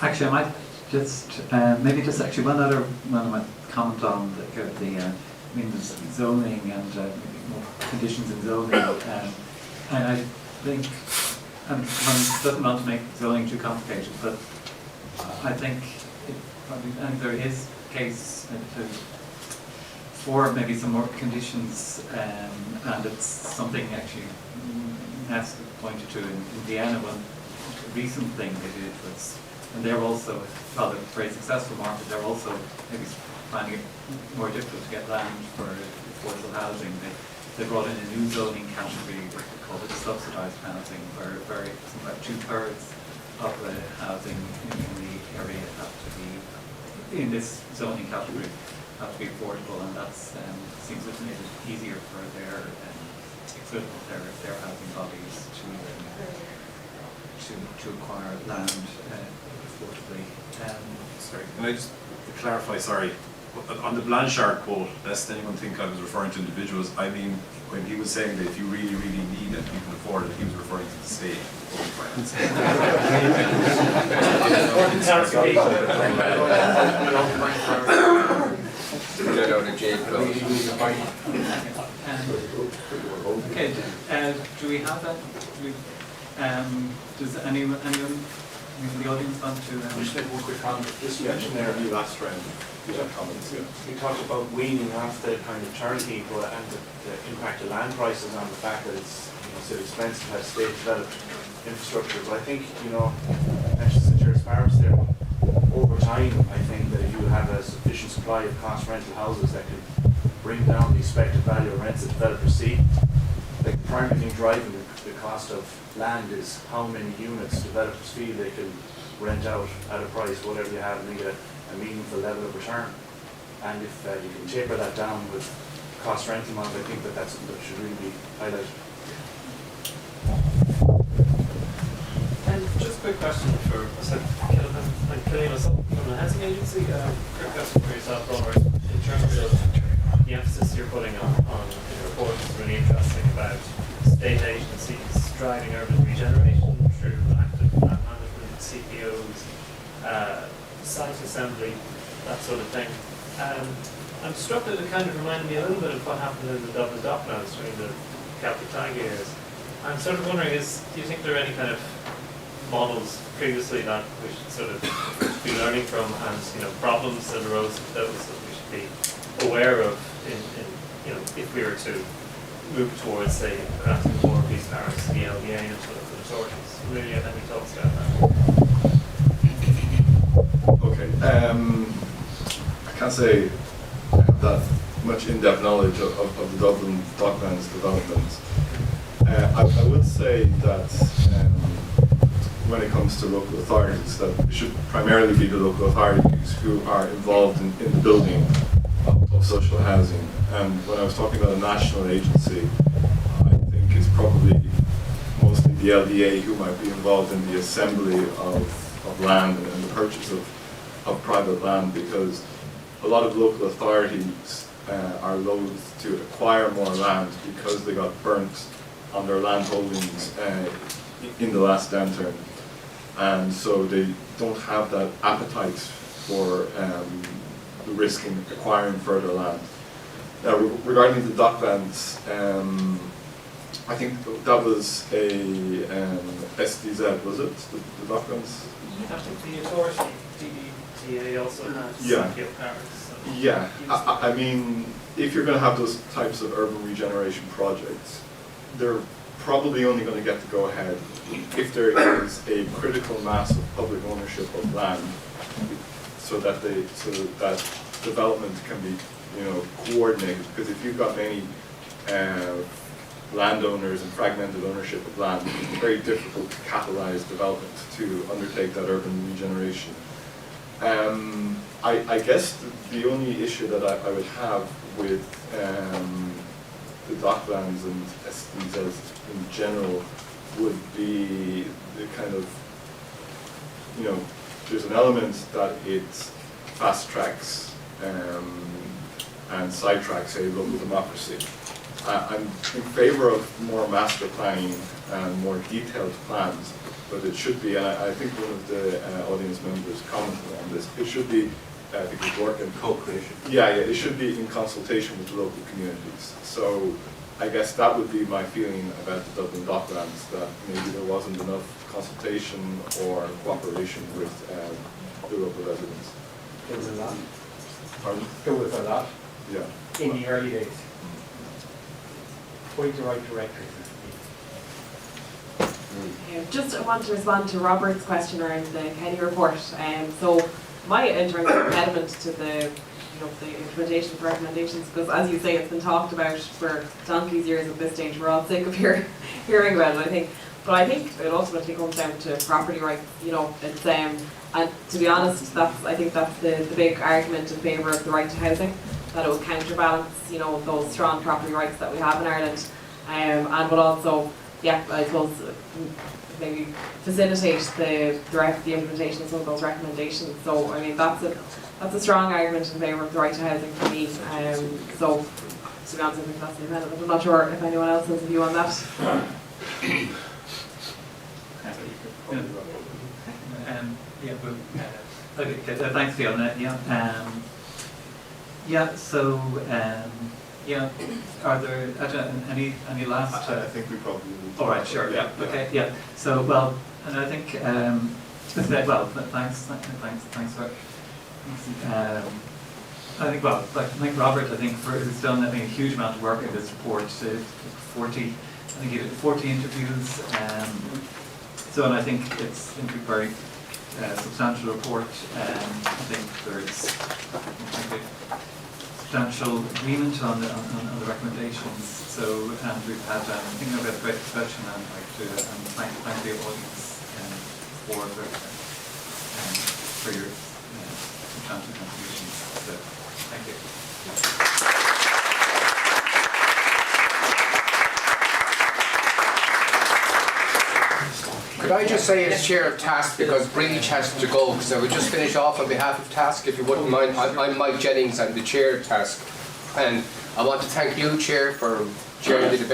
B: Actually, I might just maybe just actually one other comment on the zoning and maybe more conditions in zoning. And I think, and one doesn't want to make zoning too complicated, but I think there is case for maybe some more conditions, and it's something actually NESC pointed to in Vienna. One recent thing they did was, and they're also, well, they're a very successful market, they're also maybe finding it more difficult to get land for affordable housing. They brought in a new zoning category, they called it subsidised housing, where about 2/3 of the housing in the area have to be, in this zoning category, have to be affordable, and that seems to have made it easier for their housing bodies to acquire land affordably.
E: Sorry, can I just clarify, sorry, on the Blanchard quote, lest anyone think I was referring to individuals, I mean, when he was saying that if you really, really need it, you can afford it, he was referring to the state.
B: Okay, do we have that? Does anyone in the audience want to?
L: Just make one quick comment. This mention there of you last round. Comments. You talked about weaning off the kind of turnkey, and the impact of land prices on the fact that it's, you know, so expensive to have state developed infrastructure. But I think, you know, mentioned St. George's Barracks there. Over time, I think that if you have a sufficient supply of cost rental houses that can bring down the expected value of rents that developers see. Like the primary thing driving the cost of land is how many units developers feel they can rent out at a price, whatever you have, and they get a meaningful level of return. And if you can taper that down with cost rental model, I think that's something that should really be highlighted.
M: And just a quick question for Killian myself from the housing agency. Quick question for yourself, Robert. In terms of the emphasis you're putting on in your report, is really interesting about state agencies driving urban regeneration through active land management, CPOs, site assembly, that sort of thing. I'm struck that it kind of reminded me a little bit of what happened in the Dublin docklands during the Celtic Tiger years. I'm sort of wondering, do you think there are any kind of models previously that we should sort of be learning from, and problems that arose with those that we should be aware of in if we were to move towards, say, granting more of these powers to the LDA and to the authorities? Really, have any thoughts about that?
C: Okay. I can't say I have that much in-depth knowledge of the Dublin Docklands development. I would say that when it comes to local authorities, that it should primarily be the local authorities who are involved in the building of social housing. And when I was talking about a national agency, I think it's probably mostly the LDA who might be involved in the assembly of land and the purchase of private land, because a lot of local authorities are loath to acquire more land because they got burnt on their land holdings in the last downturn, and so they don't have that appetite for the risk in acquiring further land. Now, regarding the docklands, I think that was a SDZ, was it? The docklands?
M: I think the authority, DDTA, also has CPO powers. So
C: yeah, I mean, if you're going to have those types of urban regeneration projects, they're probably only going to get to go ahead if there is a critical mass of public ownership of land, so that development can be, coordinated. Because if you've got many landowners and fragmented ownership of land, it's very difficult to catalyze development to undertake that urban regeneration. I guess the only issue that I would have with the docklands and SDZs in general would be the kind of, there's an element that it fast tracks and sidetracks a local democracy. I'm in favor of more master planning and more detailed plans, but it should be, and I think one of the audience members commented on this, it should be, it could work in co-creation. Yeah, it should be in consultation with the local communities. So I guess that would be my feeling about the Dublin Docklands, that maybe there wasn't enough consultation or cooperation with the local residents.
F: There was a lot.
C: Pardon?
F: There was a lot.
C: Yeah.
F: In the early days. Point the right direction.
D: Just want to respond to Robert's question around the Kenny report. So my internal impediment to the implementation of recommendations, because as you say, it's been talked about for donkey's years at this stage. We're all sick of hearing about it, I think. But I think it ultimately comes down to property rights. It's and to be honest, I think that's the big argument in favour of the right to housing, that it will counterbalance those strong property rights that we have in Ireland, and would also, I suppose, maybe facilitate the implementation of some of those recommendations. So I mean, that's a strong argument in favour of the right to housing for me. So to be honest, I think that's the impediment. I'm not sure if anyone else has a view on that.
B: Thanks, Fiona. Are there any last?
C: I think we probably need to.
B: All right, sure. Yeah. Okay. Yeah. So and I think thanks for. I think Robert, has done a huge amount of work in this report. 40 he did 40 interviews. And I think it's a very substantial report. I think there's substantial agreement on the recommendations. So, and we've had, I think we've had a great discussion, and I'd like to thank the audience for your substantial contributions. So, thank you.
N: Could I just say as Chair of TASC, because Bríd has to go, so we just finish off on behalf of TASC, if you wouldn't mind. I'm Mike Jennings, I'm the Chair of TASC, and I want to thank you, Chair, for chairing the debate.